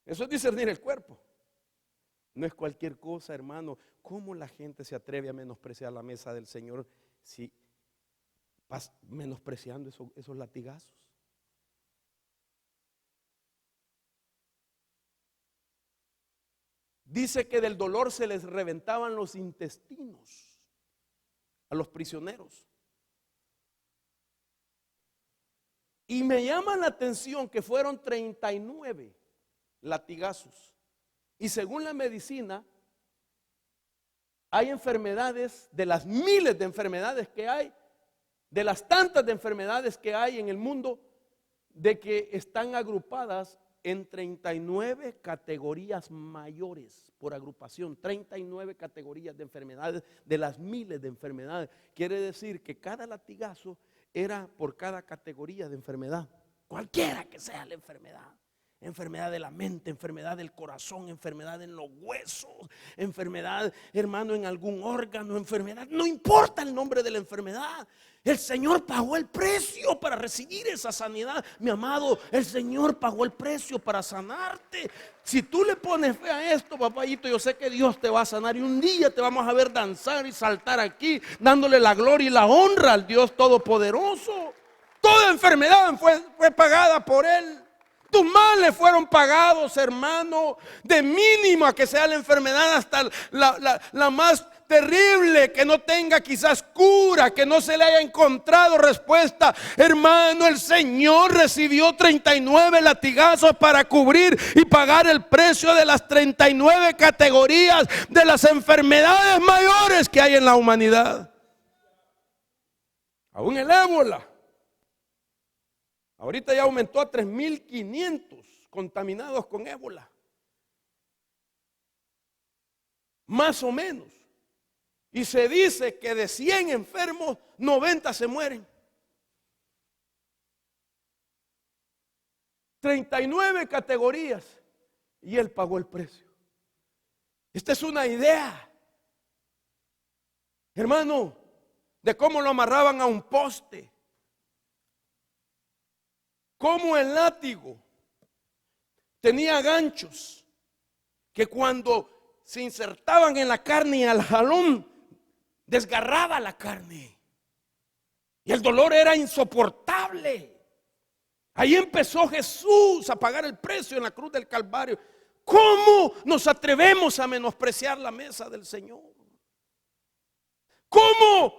Eso es discernir el cuerpo. No es cualquier cosa, hermano. ¿Cómo la gente se atreve a menospreciar la mesa del Señor si vas menospreciando esos latigazos? Dice que del dolor se les reventaban los intestinos a los prisioneros. Y me llama la atención que fueron 39 latigazos. Y según la medicina, hay enfermedades, de las miles de enfermedades que hay, de las tantas de enfermedades que hay en el mundo, de que están agrupadas en 39 categorías mayores por agrupación, 39 categorías de enfermedades, de las miles de enfermedades. Quiere decir que cada latigazo era por cada categoría de enfermedad, cualquiera que sea la enfermedad. Enfermedad de la mente, enfermedad del corazón, enfermedad en los huesos, enfermedad, hermano, en algún órgano, enfermedad, no importa el nombre de la enfermedad. El Señor pagó el precio para recibir esa sanidad. Mi amado, el Señor pagó el precio para sanarte. Si tú le pones fe a esto, papayito, yo sé que Dios te va a sanar y un día te vamos a ver danzar y saltar aquí, dándole la gloria y la honra al Dios Todopoderoso. Toda enfermedad fue pagada por Él. Tus males fueron pagados, hermano, de mínima que sea la enfermedad hasta la más terrible, que no tenga quizás cura, que no se le haya encontrado respuesta. Hermano, el Señor recibió 39 latigazos para cubrir y pagar el precio de las 39 categorías de las enfermedades mayores que hay en la humanidad. Aún el ébola. Ahorita ya aumentó a 3.500 contaminados con ébola. Más o menos. Y se dice que de 100 enfermos, 90 se mueren. 39 categorías. Y Él pagó el precio. Esta es una idea, hermano, de cómo lo amarraban a un poste. Como el látigo tenía ganchos que cuando se insertaban en la carne y al jalón desgarraba la carne. Y el dolor era insoportable. Ahí empezó Jesús a pagar el precio en la cruz del Calvario. ¿Cómo nos atrevemos a menospreciar la mesa del Señor? ¿Cómo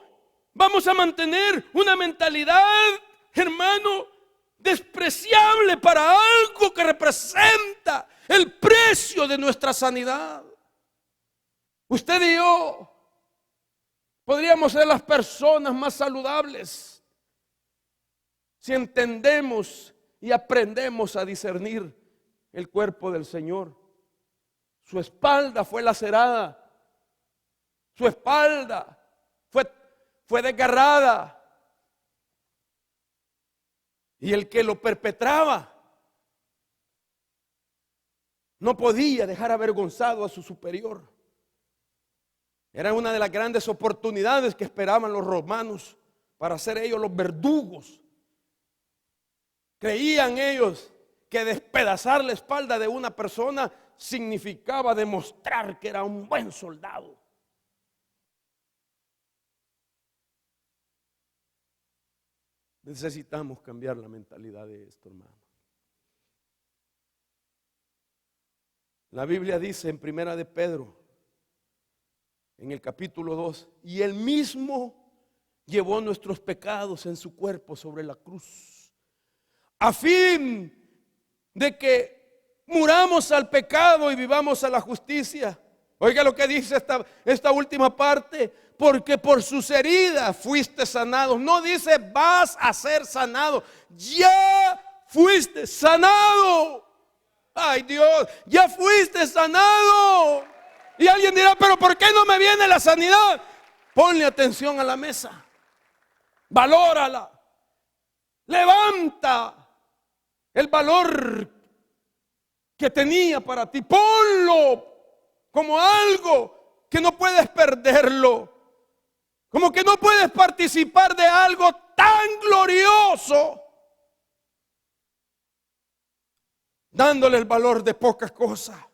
vamos a mantener una mentalidad, hermano, despreciable para algo que representa el precio de nuestra sanidad? Usted y yo podríamos ser las personas más saludables si entendemos y aprendemos a discernir el cuerpo del Señor. Su espalda fue lacerada, su espalda fue desgarrada. Y el que lo perpetraba no podía dejar avergonzado a su superior. Era una de las grandes oportunidades que esperaban los romanos para ser ellos los verdugos. Creían ellos que despedazar la espalda de una persona significaba demostrar que era un buen soldado. Necesitamos cambiar la mentalidad de esto, hermano. La Biblia dice en Primera de Pedro, en el capítulo 2, y Él mismo llevó nuestros pecados en su cuerpo sobre la cruz, a fin de que muramos al pecado y vivamos a la justicia. Oiga lo que dice esta última parte. Porque por sus heridas fuiste sanado. No dice vas a ser sanado. Ya fuiste sanado. Ay Dios, ya fuiste sanado. Y alguien dirá, pero ¿por qué no me viene la sanidad? Ponle atención a la mesa. Valórala. Levanta el valor que tenía para ti. Ponlo como algo que no puedes perderlo. Como que no puedes participar de algo tan glorioso dándole el valor de poca cosa.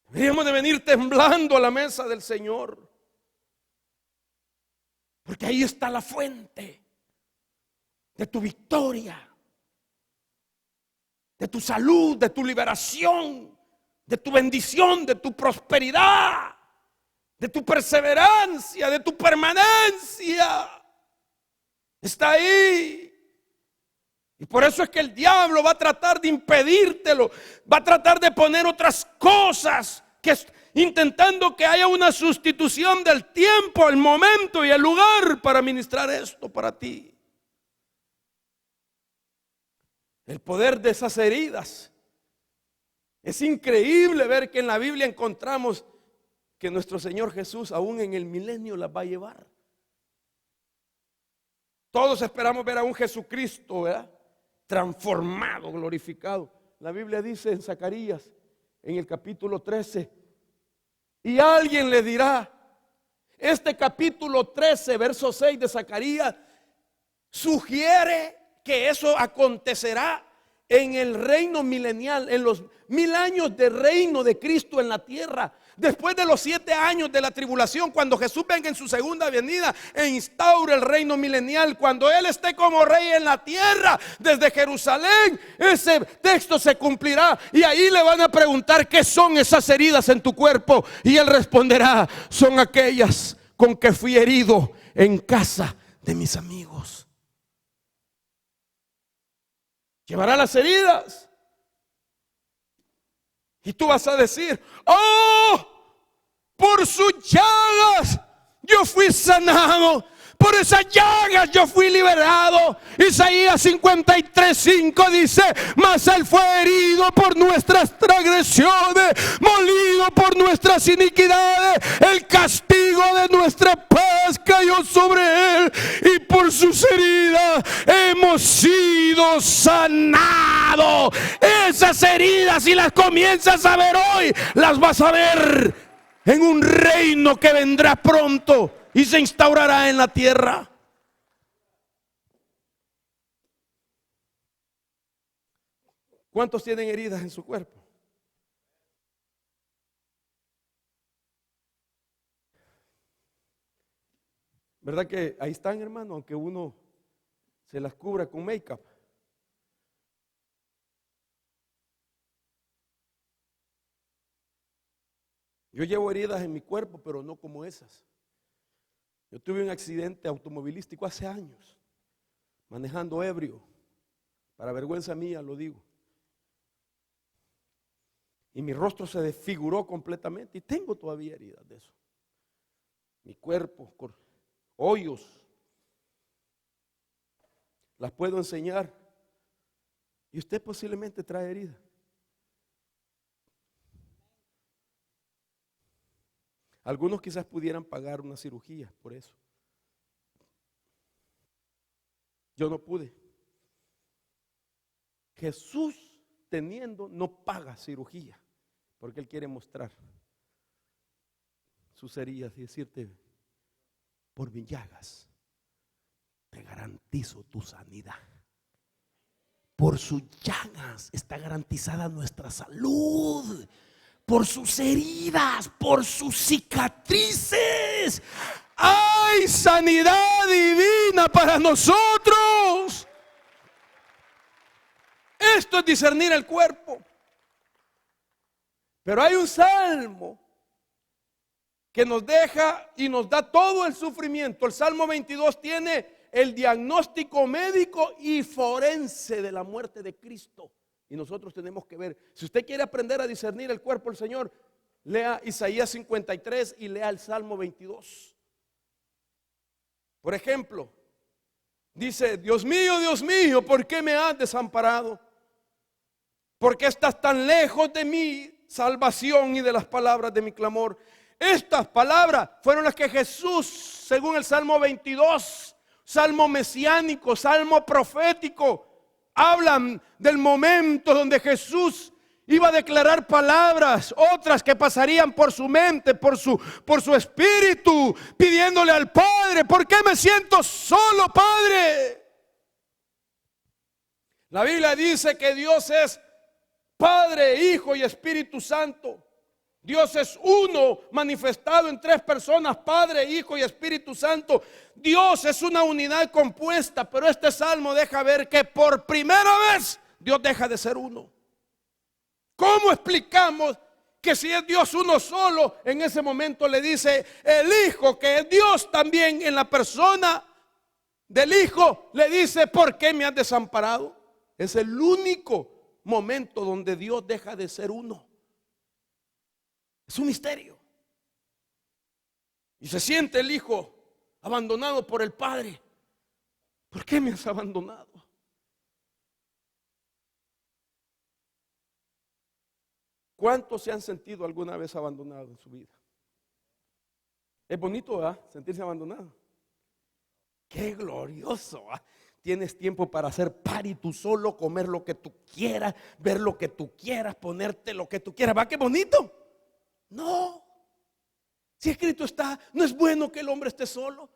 Deberíamos de venir temblando a la mesa del Señor, porque ahí está la fuente de tu victoria, de tu salud, de tu liberación, de tu bendición, de tu prosperidad, de tu perseverancia, de tu permanencia. Está ahí. Y por eso es que el diablo va a tratar de impedírtelo, va a tratar de poner otras cosas, intentando que haya una sustitución del tiempo, el momento y el lugar para ministrar esto para ti. El poder de esas heridas. Es increíble ver que en la Biblia encontramos que nuestro Señor Jesús aún en el milenio las va a llevar. Todos esperamos ver a un Jesucristo, ¿verdad?, transformado, glorificado. La Biblia dice en Zacarías, en el capítulo 13, y alguien le dirá, este capítulo 13, verso 6 de Zacarías, sugiere que eso acontecerá en el reino milenial, en los 1000 años de reino de Cristo en la tierra. Después de los 7 años de la tribulación, cuando Jesús venga en su segunda venida e instaure el reino milenial, cuando Él esté como rey en la tierra desde Jerusalén, ese texto se cumplirá. Y ahí le van a preguntar qué son esas heridas en tu cuerpo, y Él responderá: son aquellas con que fui herido en casa de mis amigos. Llevará las heridas. Y tú vas a decir: oh, por sus llagas yo fui sanado, por esas llagas yo fui liberado. Isaías 53:5 dice: mas Él fue herido por nuestras transgresiones, molido por nuestras iniquidades, el castigo de nuestra paz cayó sobre Él, y por sus heridas hemos sido sanados. Esas heridas, si las comienzas a ver hoy, las vas a ver en un reino que vendrá pronto y se instaurará en la tierra. ¿Cuántos tienen heridas en su cuerpo? ¿Verdad que ahí están, hermano? Aunque uno se las cubra con make-up. Yo llevo heridas en mi cuerpo, pero no como esas. Yo tuve un accidente automovilístico hace años, manejando ebrio, para vergüenza mía lo digo. Y mi rostro se desfiguró completamente, y tengo todavía heridas de eso. Mi cuerpo, hoyos, las puedo enseñar. Y usted posiblemente trae heridas. Algunos quizás pudieran pagar una cirugía por eso. Yo no pude. Jesús, teniendo, no paga cirugía, porque Él quiere mostrar sus heridas y decirte: por mis llagas te garantizo tu sanidad. Por sus llagas está garantizada nuestra salud. Por sus heridas, por sus cicatrices, hay sanidad divina para nosotros. Esto es discernir el cuerpo. Pero hay un salmo que nos deja y nos da todo el sufrimiento. El Salmo 22 tiene el diagnóstico médico y forense de la muerte de Cristo. Y nosotros tenemos que ver. Si usted quiere aprender a discernir el cuerpo del Señor, lea Isaías 53 y lea el Salmo 22. Por ejemplo, dice: Dios mío, ¿por qué me has desamparado? ¿Por qué estás tan lejos de mi salvación y de las palabras de mi clamor? Estas palabras fueron las que Jesús, según el Salmo 22, salmo mesiánico, salmo profético, hablan del momento donde Jesús Iba a declarar palabras, otras que pasarían por su mente, por su espíritu, pidiéndole al Padre: ¿por qué me siento solo, Padre? La Biblia dice que Dios es Padre, Hijo y Espíritu Santo. Dios es uno manifestado en tres personas: Padre, Hijo y Espíritu Santo. Dios es una unidad compuesta, pero este salmo deja ver que por primera vez Dios deja de ser uno. ¿Cómo explicamos que si es Dios uno solo? En ese momento le dice el Hijo, que es Dios también en la persona del Hijo, le dice: ¿por qué me has desamparado? Es el único momento donde Dios deja de ser uno. Es un misterio. Y se siente el Hijo abandonado por el Padre. ¿Por qué me has abandonado? ¿Cuántos se han sentido alguna vez abandonados en su vida? Es bonito, ¿verdad? Sentirse abandonado. Qué glorioso, ¿verdad? Tienes tiempo para hacer party tú solo, comer lo que tú quieras, ver lo que tú quieras, ponerte lo que tú quieras. ¿Va qué bonito? No. Si escrito está, no es bueno que el hombre esté solo.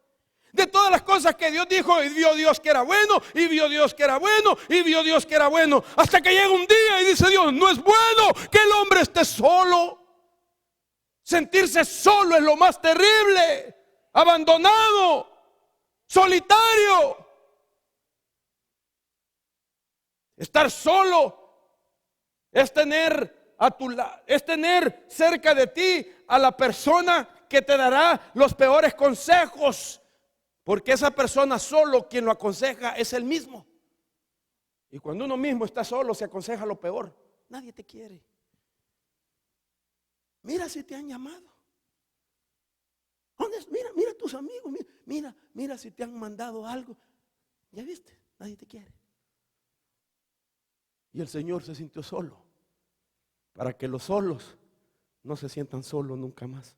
De todas las cosas que Dios dijo, y vio Dios que era bueno, y vio Dios que era bueno, y vio Dios que era bueno, hasta que llega un día y dice Dios: no es bueno que el hombre esté solo. Sentirse solo es lo más terrible. Abandonado, solitario. Estar solo es tener a tu lado, es tener cerca de ti a la persona que te dará los peores consejos. Porque esa persona solo, quien lo aconseja es él mismo. Y cuando uno mismo está solo, se aconseja lo peor. Nadie te quiere. Mira si te han llamado. Mira tus amigos. Mira si te han mandado algo. ¿Ya viste? Nadie te quiere. Y el Señor se sintió solo, para que los solos no se sientan solos nunca más,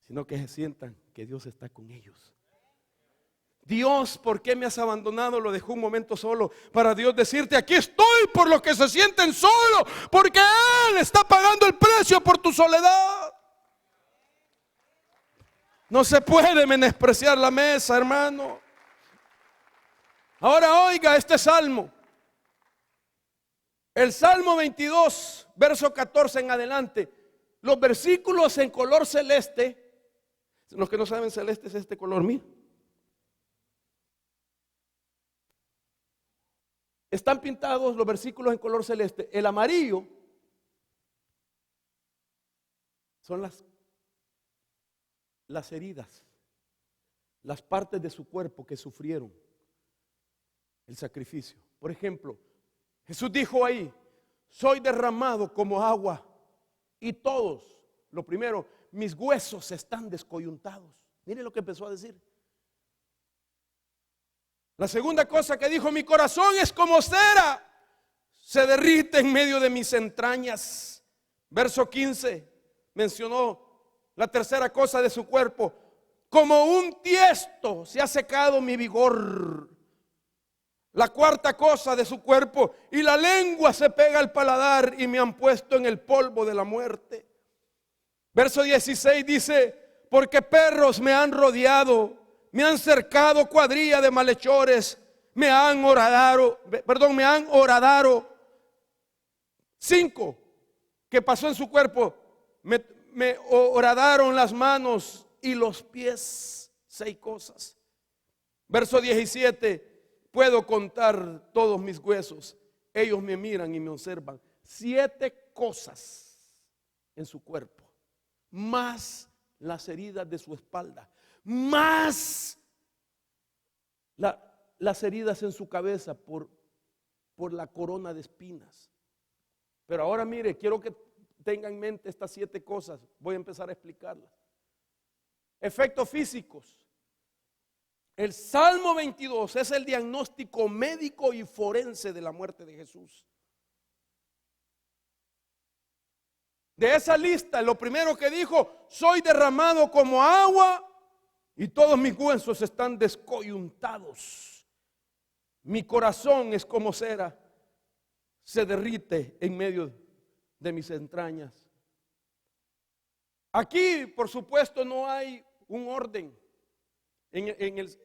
sino que se sientan que Dios está con ellos. Dios, ¿por qué me has abandonado? Lo dejó un momento solo para Dios decirte: aquí estoy por los que se sienten solos, porque Él está pagando el precio por tu soledad. No se puede menospreciar la mesa, hermano. Ahora oiga este salmo. El Salmo 22, verso 14 en adelante. Los versículos en color celeste. Los que no saben, celeste es este color, mira. Están pintados los versículos en color celeste. El amarillo son las heridas, las partes de su cuerpo que sufrieron el sacrificio. Por ejemplo, Jesús dijo ahí: soy derramado como agua, y todos, lo primero, mis huesos están descoyuntados. Mire lo que empezó a decir. La segunda cosa que dijo: mi corazón es como cera, se derrite en medio de mis entrañas. Verso 15 mencionó la tercera cosa de su cuerpo: como un tiesto se ha secado mi vigor. La cuarta cosa de su cuerpo: y la lengua se pega al paladar, y me han puesto en el polvo de la muerte. Verso 16 dice: porque perros me han rodeado, me han cercado cuadrilla de malhechores, me han horadado. 5, que pasó en su cuerpo: me horadaron las manos y los pies. 6 cosas. Verso 17: puedo contar todos mis huesos, ellos me miran y me observan. 7 cosas en su cuerpo, más las heridas de su espalda, más las heridas en su cabeza por la corona de espinas. Pero ahora mire, quiero que tenga en mente estas 7 cosas. Voy a empezar a explicarlas. Efectos físicos. El Salmo 22 es el diagnóstico médico y forense de la muerte de Jesús. De esa lista, lo primero que dijo: soy derramado como agua, y todos mis huesos están descoyuntados. Mi corazón es como cera, se derrite en medio de mis entrañas. Aquí, por supuesto, no hay un orden en el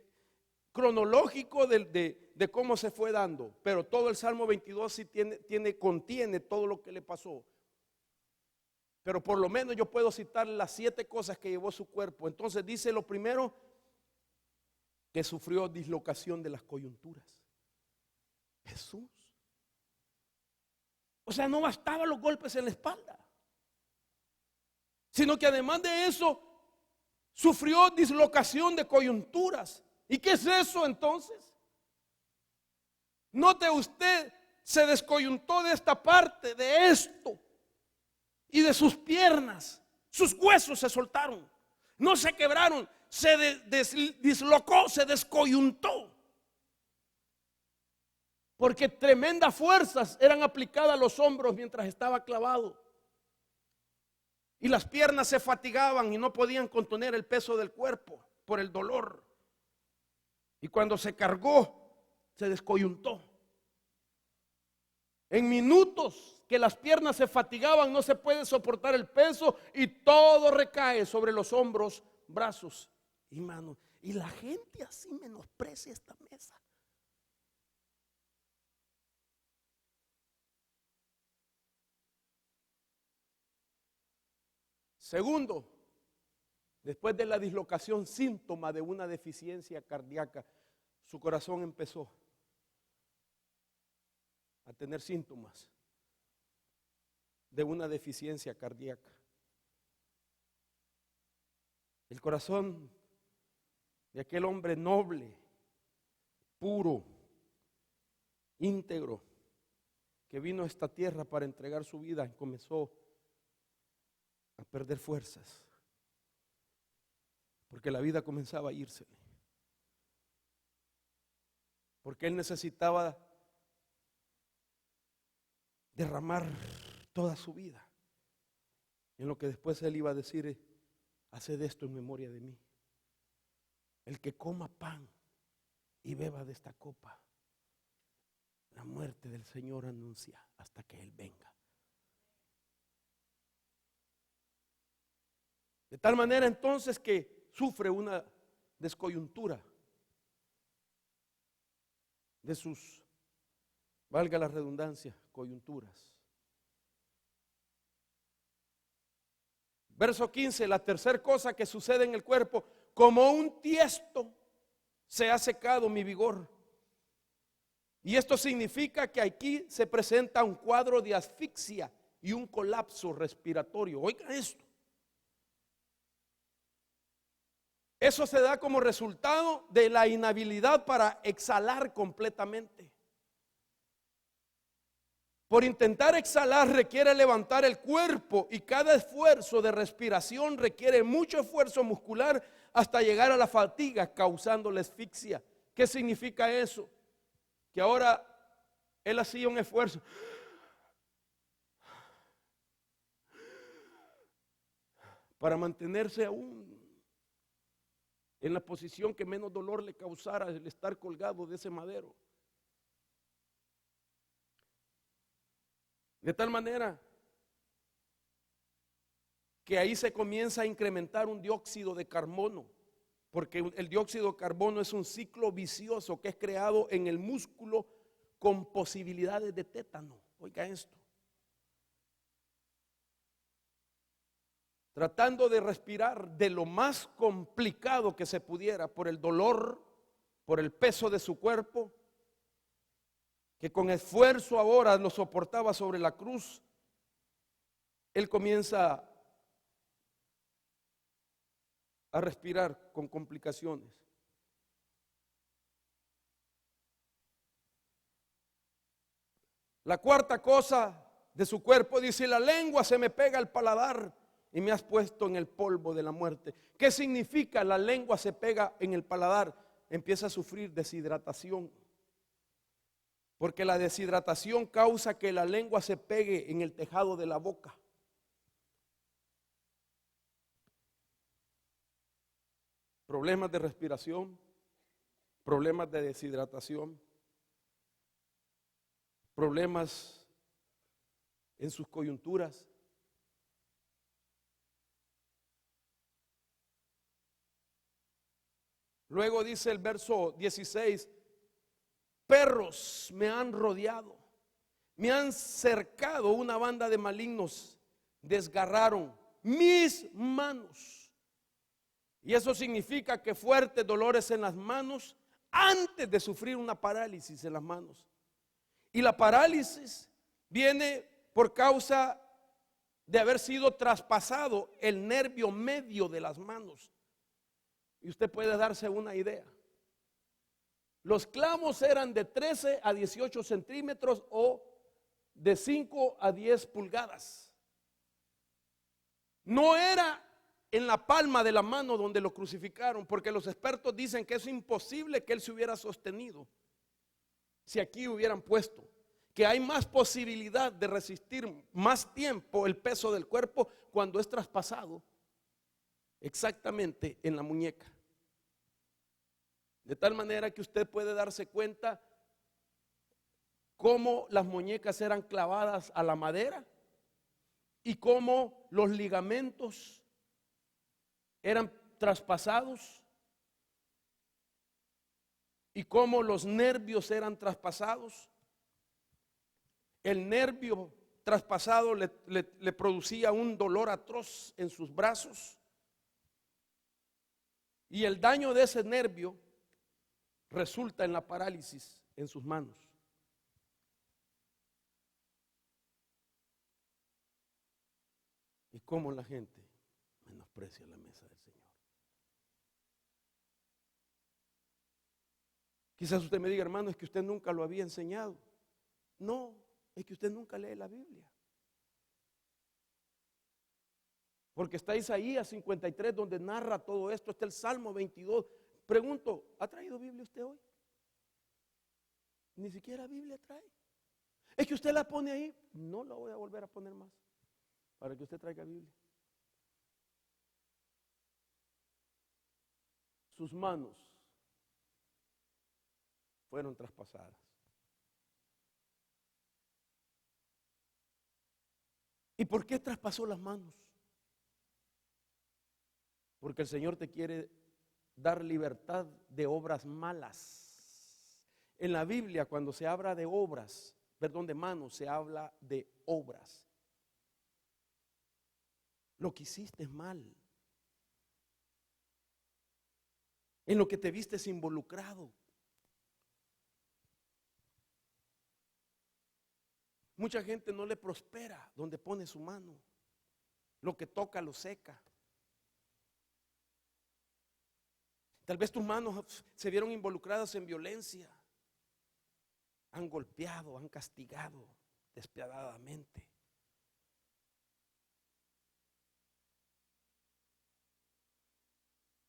cronológico de cómo se fue dando, pero todo el Salmo 22 sí contiene todo lo que le pasó. Pero por lo menos yo puedo citar las 7 cosas que llevó su cuerpo. Entonces dice lo primero, que sufrió dislocación de las coyunturas. Jesús. O sea, no bastaban los golpes en la espalda, sino que además de eso, sufrió dislocación de coyunturas. ¿Y qué es eso entonces? Note usted, se descoyuntó de esta parte, de esto, y de sus piernas. Sus huesos se soltaron, no se quebraron, se dislocó, se descoyuntó. Porque tremendas fuerzas eran aplicadas a los hombros mientras estaba clavado. Y las piernas se fatigaban y no podían contener el peso del cuerpo por el dolor. Y cuando se cargó, se descoyuntó. En minutos que las piernas se fatigaban, no se puede soportar el peso y todo recae sobre los hombros, brazos y manos. Y la gente así menosprecia esta mesa. Segundo, después de la dislocación, síntoma de una deficiencia cardíaca, su corazón empezó a tener síntomas de una deficiencia cardíaca. El corazón de aquel hombre noble, puro, íntegro, que vino a esta tierra para entregar su vida, comenzó a perder fuerzas, porque la vida comenzaba a irse, porque él necesitaba derramar toda su vida en lo que después él iba a decir: haced esto en memoria de mí. El que coma pan y beba de esta copa, la muerte del Señor anuncia hasta que Él venga. De tal manera entonces que sufre una descoyuntura de sus, valga la redundancia, coyunturas. Verso 15, la tercera cosa que sucede en el cuerpo: como un tiesto se ha secado mi vigor. Y esto significa que aquí se presenta un cuadro de asfixia y un colapso respiratorio. Oiga esto. Eso se da como resultado de la inhabilidad para exhalar completamente. Por intentar exhalar requiere levantar el cuerpo, y cada esfuerzo de respiración requiere mucho esfuerzo muscular hasta llegar a la fatiga, causando la asfixia. ¿Qué significa eso? Que ahora él hacía un esfuerzo para mantenerse aún en la posición que menos dolor le causara el estar colgado de ese madero. De tal manera que ahí se comienza a incrementar un dióxido de carbono, porque el dióxido de carbono es un ciclo vicioso que es creado en el músculo con posibilidades de tétano. Oiga esto. Tratando de respirar de lo más complicado que se pudiera por el dolor, por el peso de su cuerpo, que con esfuerzo ahora lo soportaba sobre la cruz, él comienza a respirar con complicaciones. La cuarta cosa de su cuerpo dice: la lengua se me pega al paladar y me has puesto en el polvo de la muerte. ¿Qué significa la lengua se pega en el paladar? Empieza a sufrir deshidratación, porque la deshidratación causa que la lengua se pegue en el tejado de la boca. Problemas de respiración, problemas de deshidratación, problemas en sus coyunturas. Luego dice el verso 16, perros me han rodeado, me han cercado una banda de malignos, desgarraron mis manos. Y eso significa que fuertes dolores en las manos antes de sufrir una parálisis en las manos. Y la parálisis viene por causa de haber sido traspasado el nervio medio de las manos. Y usted puede darse una idea. Los clavos eran de 13 a 18 centímetros o de 5 a 10 pulgadas. No era en la palma de la mano donde lo crucificaron, porque los expertos dicen que es imposible que él se hubiera sostenido si aquí hubieran puesto, que hay más posibilidad de resistir más tiempo el peso del cuerpo cuando es traspasado exactamente en la muñeca. De tal manera que usted puede darse cuenta cómo las muñecas eran clavadas a la madera y cómo los ligamentos eran traspasados y cómo los nervios eran traspasados. El nervio traspasado le producía un dolor atroz en sus brazos, y el daño de ese nervio resulta en la parálisis en sus manos. Y cómo la gente menosprecia la mesa del Señor. Quizás usted me diga, hermano, es que usted nunca lo había enseñado. No, es que usted nunca lee la Biblia. Porque está Isaías 53 donde narra todo esto, está el Salmo 22. Pregunto, ¿ha traído Biblia usted hoy? Ni siquiera Biblia trae. Es que usted la pone ahí, no la voy a volver a poner más para que usted traiga Biblia. Sus manos fueron traspasadas. ¿Y por qué traspasó las manos? Porque el Señor te quiere dar libertad de obras malas. En la Biblia, cuando se habla de obras, perdón, de manos, se habla de obras. Lo que hiciste es mal. En lo que te vistes involucrado. Mucha gente no le prospera donde pone su mano. Lo que toca lo seca. Tal vez tus manos se vieron involucradas en violencia. Han golpeado, han castigado despiadadamente.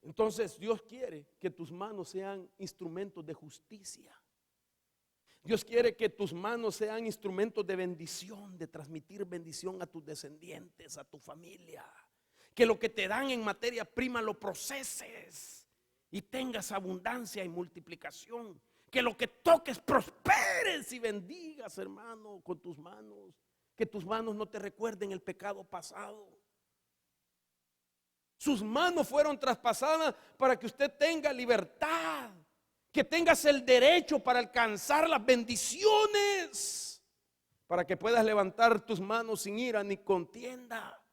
Entonces Dios quiere que tus manos sean instrumentos de justicia. Dios quiere que tus manos sean instrumentos de bendición, de transmitir bendición a tus descendientes, a tu familia. Que lo que te dan en materia prima lo proceses y tengas abundancia y multiplicación. Que lo que toques prosperes y bendigas, hermano, con tus manos. Que tus manos no te recuerden el pecado pasado. Sus manos fueron traspasadas para que usted tenga libertad, que tengas el derecho para alcanzar las bendiciones, para que puedas levantar tus manos sin ira ni contienda.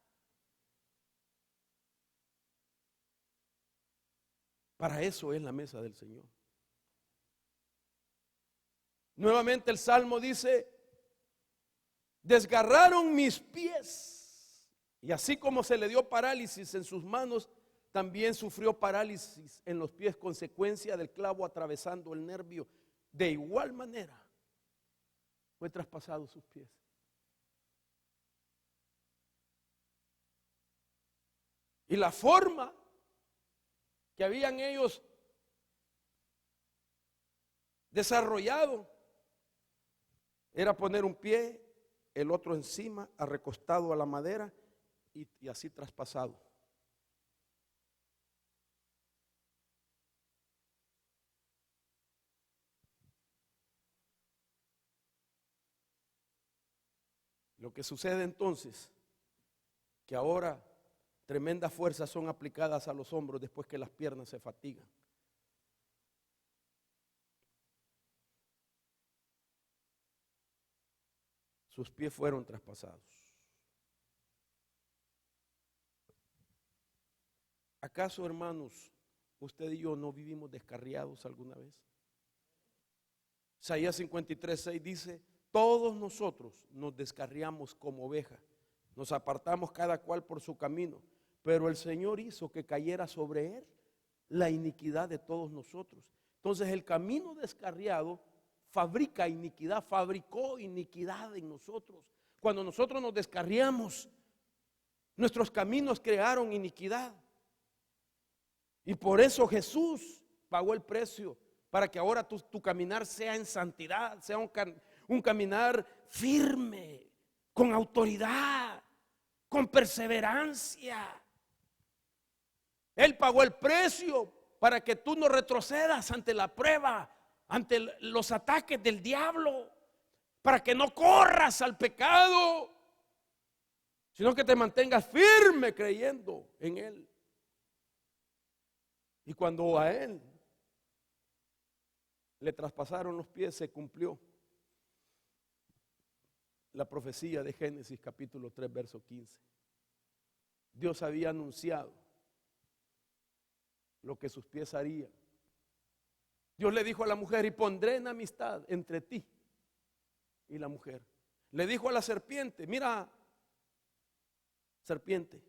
Para eso es la mesa del Señor. Nuevamente el Salmo dice, desgarraron mis pies. Y así como se le dio parálisis en sus manos, también sufrió parálisis en los pies, consecuencia del clavo atravesando el nervio. De igual manera, fue traspasado sus pies. Y la forma que habían ellos desarrollado era poner un pie, el otro encima, recostado a la madera y así traspasado. Lo que sucede entonces, que ahora tremendas fuerzas son aplicadas a los hombros después que las piernas se fatigan. Sus pies fueron traspasados. ¿Acaso, hermanos, usted y yo no vivimos descarriados alguna vez? Isaías 53:6 dice: todos nosotros nos descarriamos como ovejas, nos apartamos cada cual por su camino, pero el Señor hizo que cayera sobre él la iniquidad de todos nosotros. Entonces el camino descarriado fabrica iniquidad, fabricó iniquidad en nosotros. Cuando nosotros nos descarriamos, nuestros caminos crearon iniquidad. Y por eso Jesús pagó el precio, para que ahora tu caminar sea en santidad, sea un caminar firme, con autoridad, con perseverancia. Él pagó el precio para que tú no retrocedas ante la prueba, ante los ataques del diablo, para que no corras al pecado, sino que te mantengas firme creyendo en Él. Y cuando a Él le traspasaron los pies, se cumplió la profecía de Génesis capítulo 3 verso 15. Dios había anunciado lo que sus pies harían. Dios le dijo a la mujer: y pondré enemistad entre ti y la mujer. Le dijo a la serpiente: mira, serpiente,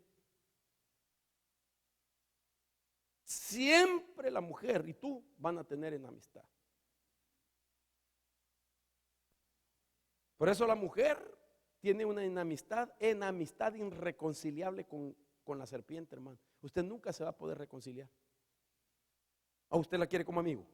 siempre la mujer y tú van a tener enemistad. Por eso la mujer tiene una enemistad irreconciliable con la serpiente, hermano. Usted nunca se va a poder reconciliar. ¿A usted la quiere como amigo?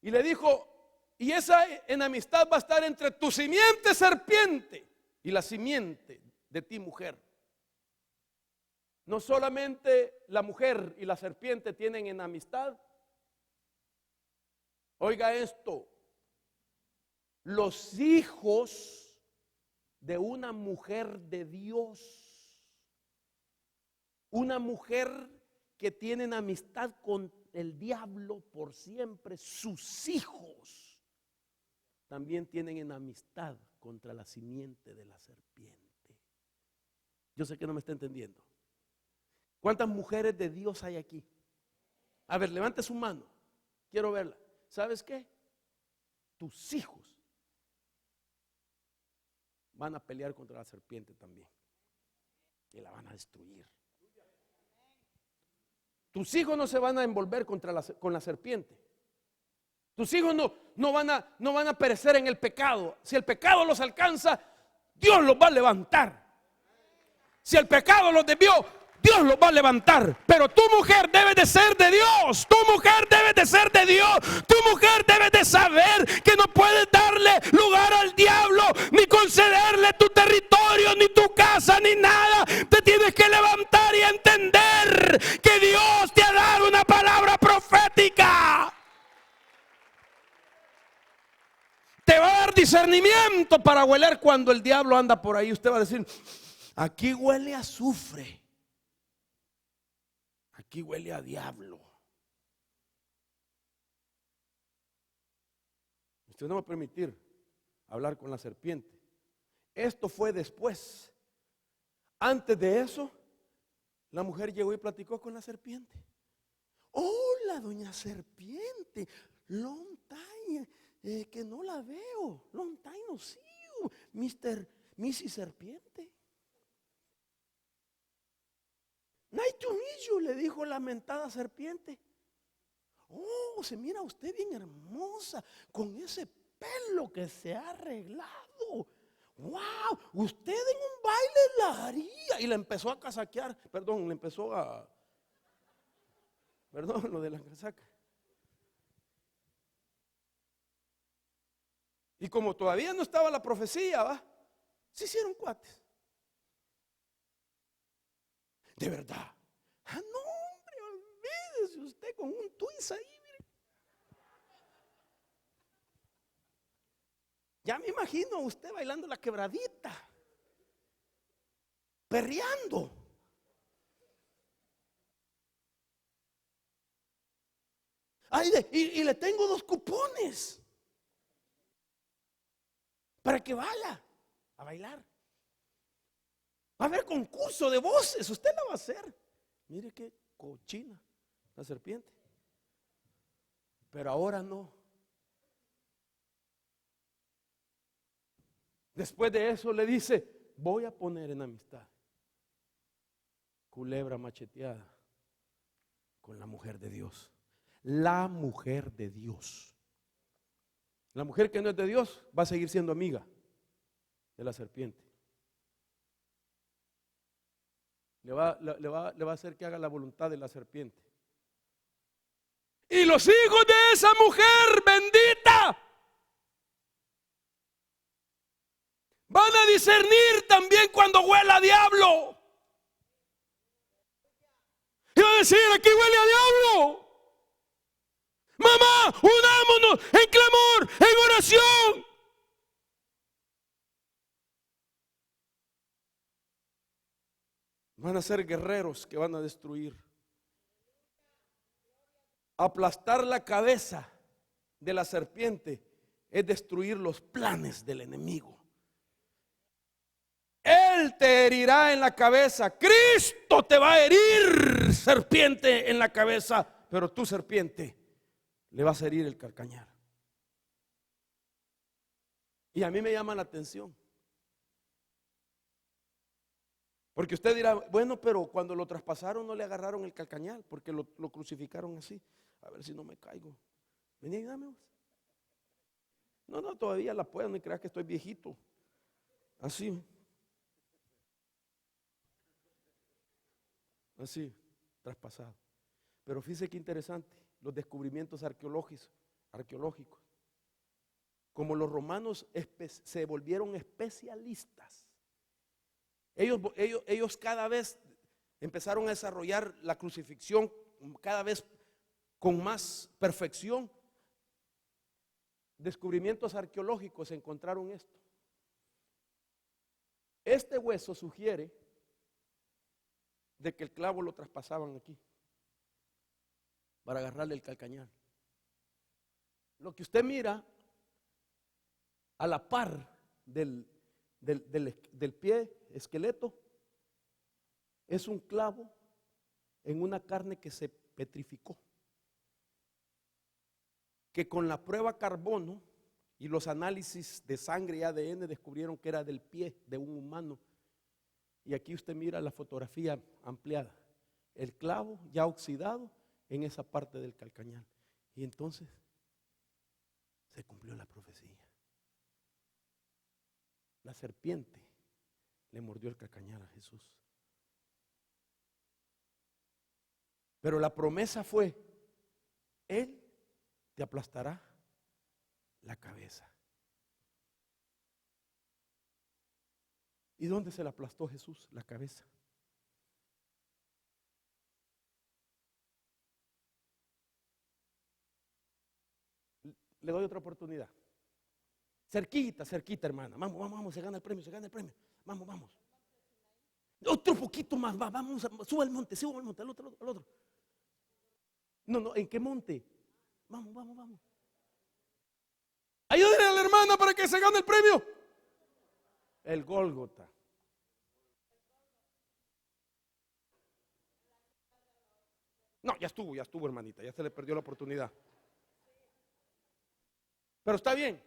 Y le dijo: y esa enemistad va a estar entre tu simiente, serpiente, y la simiente de ti, mujer. No solamente la mujer y la serpiente tienen enemistad. Oiga esto: los hijos de una mujer de Dios, una mujer que tiene amistad con el diablo por siempre, sus hijos también tienen enemistad contra la simiente de la serpiente. Yo sé que no me está entendiendo. ¿Cuántas mujeres de Dios hay aquí? A ver, levante su mano, quiero verla. ¿Sabes qué? Tus hijos van a pelear contra la serpiente también y la van a destruir. Tus hijos no se van a envolver con la serpiente. Tus hijos no van a perecer en el pecado. Si el pecado los alcanza, Dios los va a levantar. Si el pecado los desvió, Dios los va a levantar. Pero tu mujer debe de ser de Dios. Tu mujer debe de ser de Dios. Tu mujer debe de saber que no puedes darle lugar al diablo, ni concederle tu territorio, ni tu casa, ni nada. Te tienes que levantar y entender que Dios te ha dado una palabra profética. Te va a dar discernimiento para hueler cuando el diablo anda por ahí. Usted va a decir: aquí huele a azufre. Aquí huele a diablo. Usted no va a permitir hablar con la serpiente. Esto fue después. Antes de eso, la mujer llegó y platicó con la serpiente. Hola, doña serpiente. Long time que no la veo. Long time no see you, Mrs. Serpiente. Nice to meet you, le dijo la mentada serpiente. Oh, se mira usted bien hermosa con ese pelo que se ha arreglado. Wow, usted en un baile la haría. Y le empezó a casaquear. Perdón, le empezó a... Perdón, lo de la casaca. Y como todavía no estaba la profecía, se hicieron cuates. De verdad. Ah, no, hombre, olvídese usted con un twist ahí, mire. Ya me imagino a usted bailando la quebradita, perreando. Ay, y le tengo 2 cupones para que vaya a bailar. Va a haber concurso de voces, usted la va a hacer. Mire qué cochina la serpiente. Pero ahora no. Después de eso le dice: voy a poner en amistad culebra macheteada con la mujer de Dios. La mujer de Dios. La mujer que no es de Dios va a seguir siendo amiga de la serpiente. Le va a hacer que haga la voluntad de la serpiente. Y los hijos de esa mujer bendita van a discernir también cuando huela a diablo. Y van a decir: aquí huele a diablo. Mamá, unámonos en clamor, en oración. Van a ser guerreros que van a destruir. Aplastar la cabeza de la serpiente es destruir los planes del enemigo. Él te herirá en la cabeza. Cristo te va a herir, serpiente, en la cabeza. Pero tú, serpiente, le vas a herir el calcañar. Y a mí me llama la atención, porque usted dirá: bueno, pero cuando lo traspasaron no le agarraron el calcañar, porque lo crucificaron así. A ver si no me caigo. Vení, ayúdame. No, todavía la puedo, no creas que estoy viejito. Así, traspasado. Pero fíjese qué interesante, los descubrimientos arqueológicos. Como los romanos se volvieron especialistas, ellos cada vez empezaron a desarrollar la crucifixión cada vez con más perfección. Descubrimientos arqueológicos encontraron esto. Este hueso sugiere de que el clavo lo traspasaban aquí para agarrarle el calcañar. Lo que usted mira a la par del pie esqueleto es un clavo en una carne que se petrificó, que con la prueba carbono y los análisis de sangre y ADN descubrieron que era del pie de un humano. Y aquí usted mira la fotografía ampliada, el clavo ya oxidado en esa parte del calcañar. Y entonces se cumplió la profecía. La serpiente le mordió el calcañar a Jesús. Pero la promesa fue: Él te aplastará la cabeza. ¿Y dónde se le aplastó Jesús la cabeza? Le doy otra oportunidad. Cerquita, hermana. Vamos, se gana el premio. Vamos. Otro poquito más, vamos, suba al monte, al otro. No, ¿en qué monte? Vamos. Ayúdenle a la hermana para que se gane el premio. El Gólgota. No, ya estuvo, hermanita, ya se le perdió la oportunidad. Pero está bien,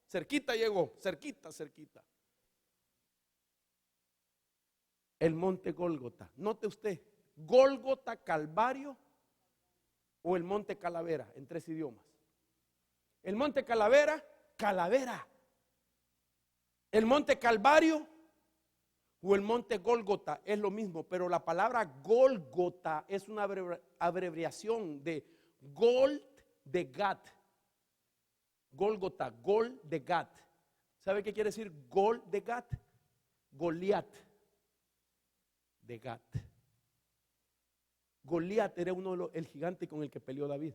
cerquita llegó, cerquita. El monte Gólgota. Note usted, Gólgota, Calvario o el monte Calavera, en 3 idiomas. El monte Calavera, calavera. El monte Calvario o el monte Gólgota es lo mismo, pero la palabra Gólgota es una abreviación de Gold de Gat. Gólgota, Gol de Gat. ¿Sabe qué quiere decir Gol de Gat? Goliat de Gat. Goliat era el gigante con el que peleó David.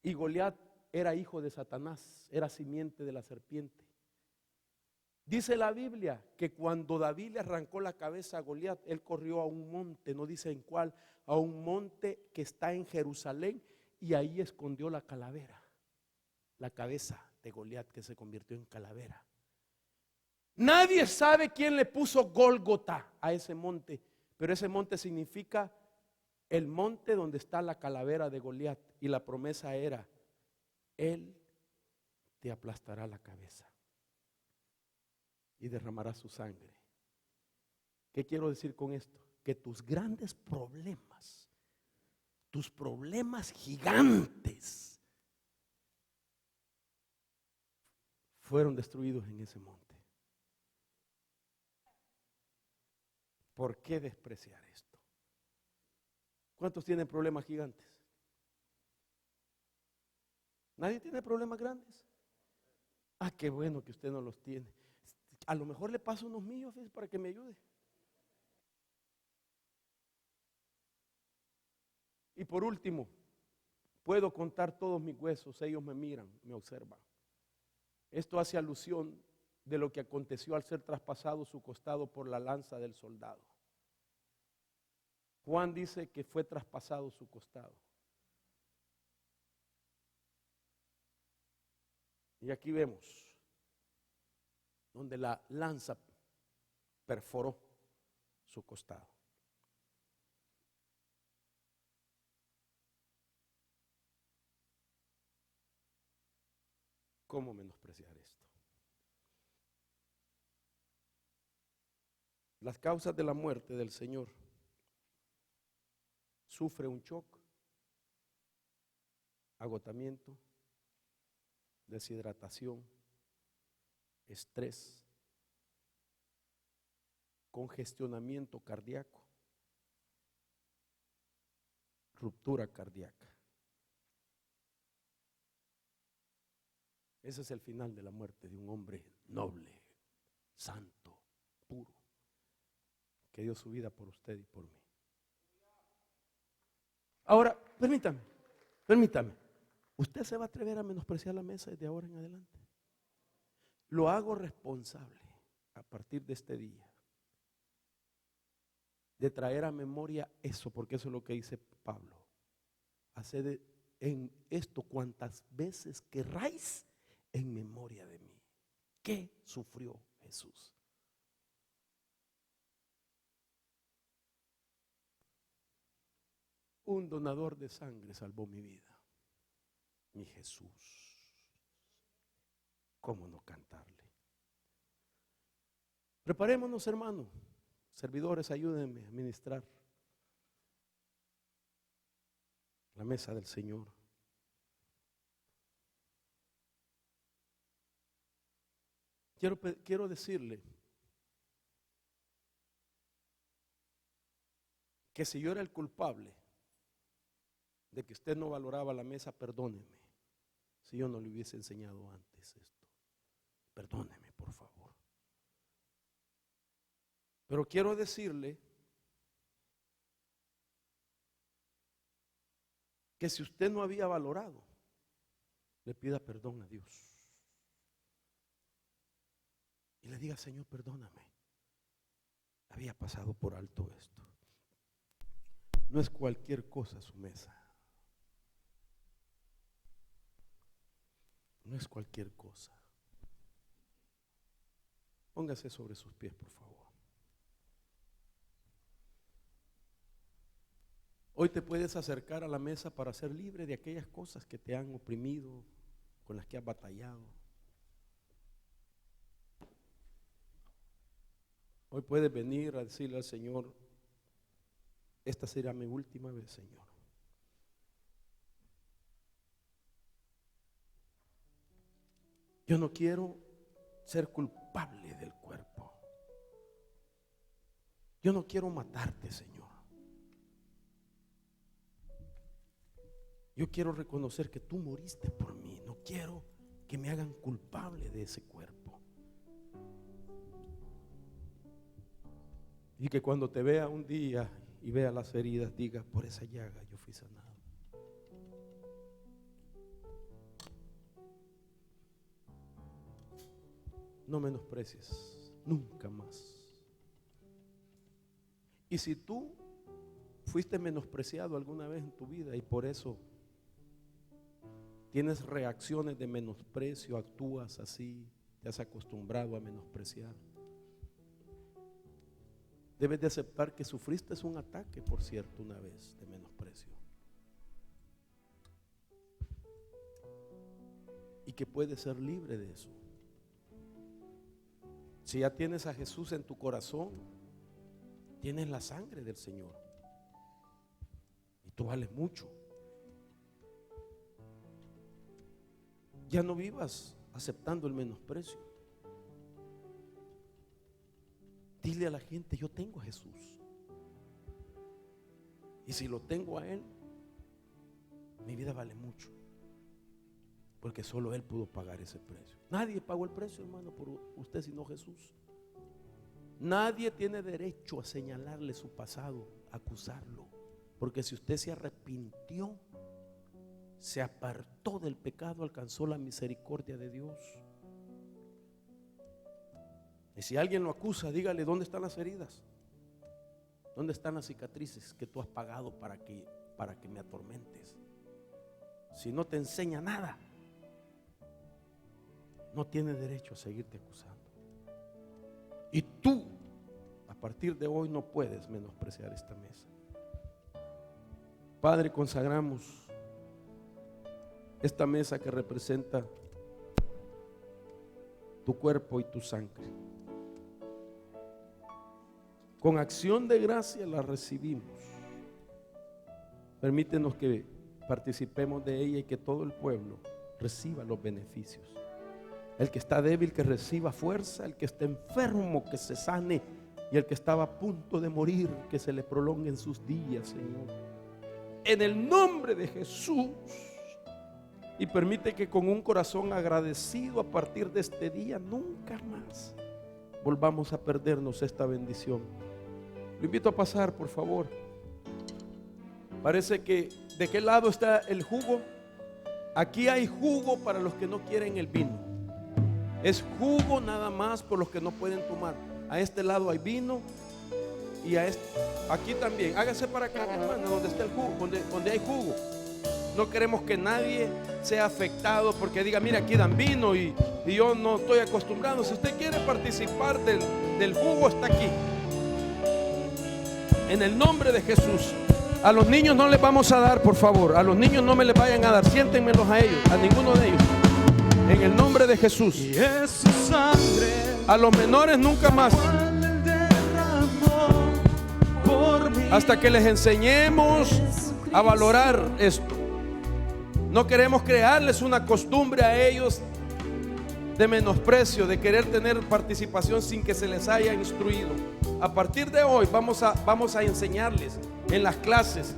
Y Goliat era hijo de Satanás, era simiente de la serpiente. Dice la Biblia que cuando David le arrancó la cabeza a Goliat, él corrió a un monte, no dice en cuál, a un monte que está en Jerusalén, y ahí escondió la calavera, la cabeza de Goliat que se convirtió en calavera. Nadie sabe quién le puso Gólgota a ese monte, pero ese monte significa el monte donde está la calavera de Goliat, y la promesa era: él te aplastará la cabeza y derramará su sangre. ¿Qué quiero decir con esto? Que tus grandes problemas, tus problemas gigantes, fueron destruidos en ese monte. ¿Por qué despreciar esto? ¿Cuántos tienen problemas gigantes? ¿Nadie tiene problemas grandes? Ah, qué bueno que usted no los tiene. A lo mejor le paso unos míos para que me ayude. Y por último, puedo contar todos mis huesos, ellos me miran, me observan. Esto hace alusión de lo que aconteció al ser traspasado su costado por la lanza del soldado. Juan dice que fue traspasado su costado. Y aquí vemos donde la lanza perforó su costado. ¿Cómo menospreciar esto? Las causas de la muerte del Señor: sufre un shock, agotamiento, deshidratación, estrés, congestionamiento cardíaco, ruptura cardíaca. Ese es el final de la muerte de un hombre noble, santo, puro, que dio su vida por usted y por mí. Ahora, permítame. ¿Usted se va a atrever a menospreciar la mesa desde ahora en adelante? Lo hago responsable a partir de este día de traer a memoria eso, porque eso es lo que dice Pablo. Haced en esto cuantas veces querráis en memoria de mí. ¿Qué sufrió Jesús? Un donador de sangre salvó mi vida. Mi Jesús. ¿Cómo no cantarle? Preparémonos, hermano. Servidores, ayúdenme a ministrar la mesa del Señor. Quiero decirle que si yo era el culpable de que usted no valoraba la mesa, perdóneme si yo no le hubiese enseñado antes esto. Perdóneme, por favor. Pero quiero decirle que si usted no había valorado, le pida perdón a Dios. Y le diga: Señor, perdóname. Había pasado por alto esto. No es cualquier cosa su mesa. No es cualquier cosa. Póngase sobre sus pies, por favor. Hoy te puedes acercar a la mesa para ser libre de aquellas cosas que te han oprimido, con las que has batallado. Hoy puedes venir a decirle al Señor: esta será mi última vez, Señor. Yo no quiero ser culpable del cuerpo. Yo no quiero matarte, Señor. Yo quiero reconocer que tú moriste por mí. No quiero que me hagan culpable de ese cuerpo. Y que cuando te vea un día y vea las heridas, diga: por esa llaga yo fui sanado. No menosprecies, nunca más. Y si tú fuiste menospreciado alguna vez en tu vida y por eso tienes reacciones de menosprecio, actúas así, te has acostumbrado a menospreciar, debes de aceptar que sufriste un ataque, por cierto, una vez de menosprecio. Y que puedes ser libre de eso. Si ya tienes a Jesús en tu corazón, tienes la sangre del Señor. Y tú vales mucho. Ya no vivas aceptando el menosprecio. Dile a la gente: yo tengo a Jesús. Y si lo tengo a Él, mi vida vale mucho. Porque solo Él pudo pagar ese precio. Nadie pagó el precio, hermano, por usted sino Jesús. Nadie tiene derecho a señalarle su pasado, a acusarlo. Porque si usted se arrepintió, se apartó del pecado, alcanzó la misericordia de Dios. Y si alguien lo acusa, dígale: ¿dónde están las heridas? ¿Dónde están las cicatrices que tú has pagado para que me atormentes? Si no te enseña nada, no tiene derecho a seguirte acusando. Y tú, a partir de hoy, no puedes menospreciar esta mesa. Padre, consagramos esta mesa que representa tu cuerpo y tu sangre. Con acción de gracia la recibimos. Permítenos que participemos de ella y que todo el pueblo reciba los beneficios. El que está débil, que reciba fuerza. El que está enfermo, que se sane. Y el que estaba a punto de morir, que se le prolonguen sus días, Señor. En el nombre de Jesús. Y permite que con un corazón agradecido a partir de este día nunca más volvamos a perdernos esta bendición. Lo invito a pasar, por favor. Parece que ¿de qué lado está el jugo? Aquí hay jugo para los que no quieren el vino. Es jugo nada más por los que no pueden tomar. A este lado hay vino y a este, aquí también. Hágase para acá, hermano, donde está el jugo, donde hay jugo. No queremos que nadie sea afectado porque diga: mira, aquí dan vino y yo no estoy acostumbrado. Si usted quiere participar del jugo, está aquí. En el nombre de Jesús. A los niños no les vamos a dar, por favor. A los niños no me les vayan a dar. Siéntenmelos a ellos, a ninguno de ellos. En el nombre de Jesús. Y es su sangre. A los menores nunca más. Hasta que les enseñemos a valorar esto. No queremos crearles una costumbre a ellos de menosprecio, de querer tener participación sin que se les haya instruido. A partir de hoy vamos a enseñarles en las clases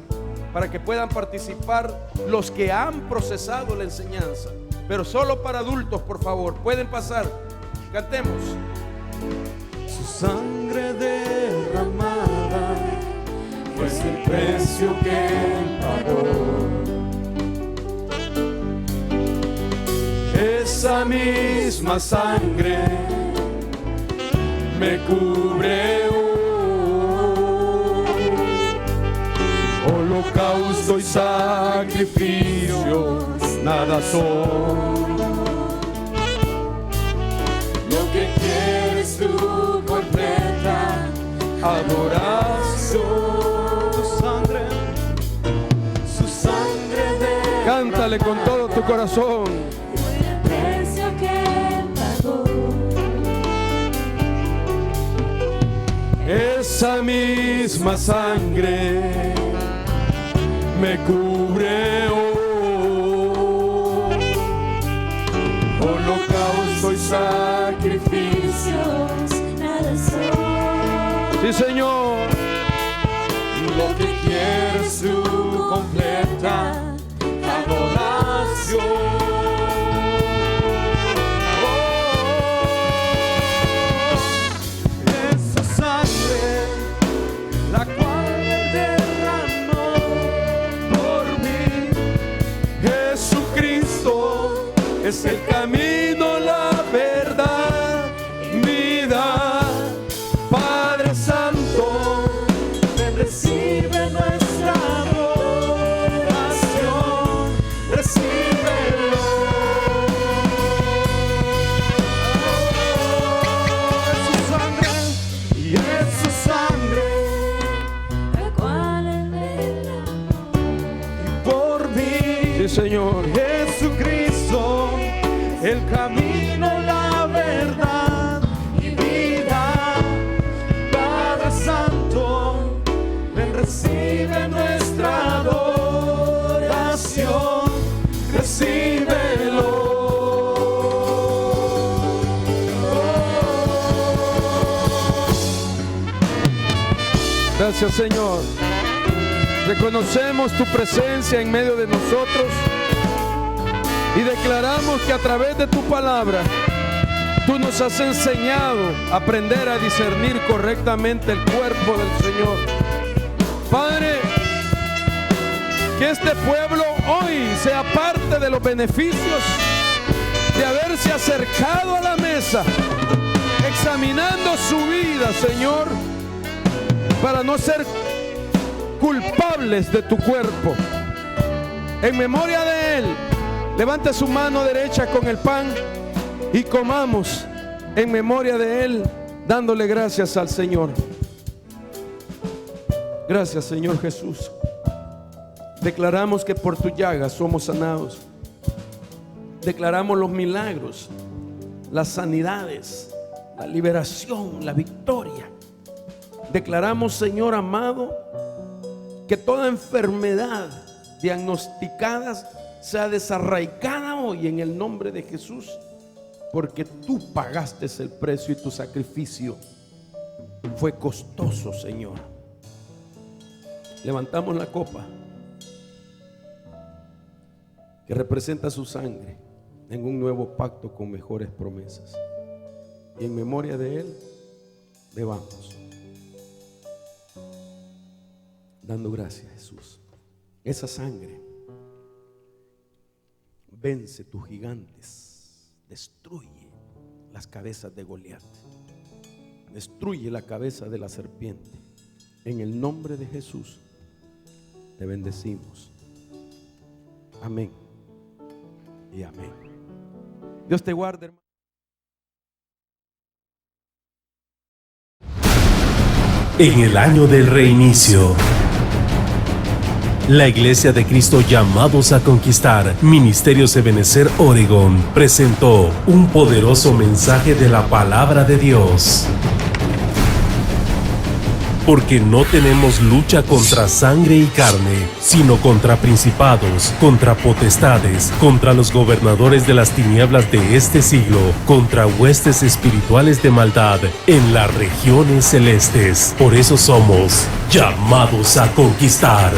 para que puedan participar los que han procesado la enseñanza. Pero solo para adultos, por favor. Pueden pasar. Cantemos. Su sangre derramada fue el precio que Él pagó. Esa misma sangre me cubre hoy. Holocausto y sacrificio nada son. Lo que quieres tú completa adoración. Su sangre de Cántale con todo tu corazón. El precio que Él pagó. esa misma sangre me cubre hoy. Holocausto y sacrificios Nada soy. Sí, Señor. lo que quieres tu completa adoración. Esa sangre, la cual Él derramó por mí. Jesucristo es el camino, la verdad Jesucristo, el camino, la verdad y vida. Padre Santo, ven, recibe nuestra adoración, recíbelo. Gracias, Señor. Reconocemos tu presencia en medio de nosotros y declaramos que a través de tu palabra tú nos has enseñado a aprender a discernir correctamente el cuerpo del Señor. Padre, que este pueblo hoy sea parte de los beneficios de haberse acercado a la mesa, examinando su vida, Señor, para no ser culpables de tu cuerpo. En memoria de Él, levante su mano derecha con el pan y comamos en memoria de Él, dándole gracias al Señor. Gracias, Señor Jesús. Declaramos que por tu llaga somos sanados. Declaramos los milagros, las sanidades, la liberación, la victoria. Declaramos, Señor amado, que toda enfermedad diagnosticada sea desarraigada hoy en el nombre de Jesús, porque tú pagaste el precio y tu sacrificio fue costoso, Señor. Levantamos la copa que representa su sangre en un nuevo pacto con mejores promesas, y en memoria de Él bebamos, dando gracias, Jesús. Esa sangre vence tus gigantes, destruye las cabezas de Goliat, destruye la cabeza de la serpiente. En el nombre de Jesús te bendecimos. Amén y amén. Dios te guarde, hermano. En el año del reinicio, la Iglesia de Cristo Llamados a Conquistar, Ministerios Ebenezer Oregón, presentó un poderoso mensaje de la palabra de Dios. Porque no tenemos lucha contra sangre y carne, sino contra principados, contra potestades, contra los gobernadores de las tinieblas de este siglo, contra huestes espirituales de maldad en las regiones celestes. Por eso somos llamados a conquistar.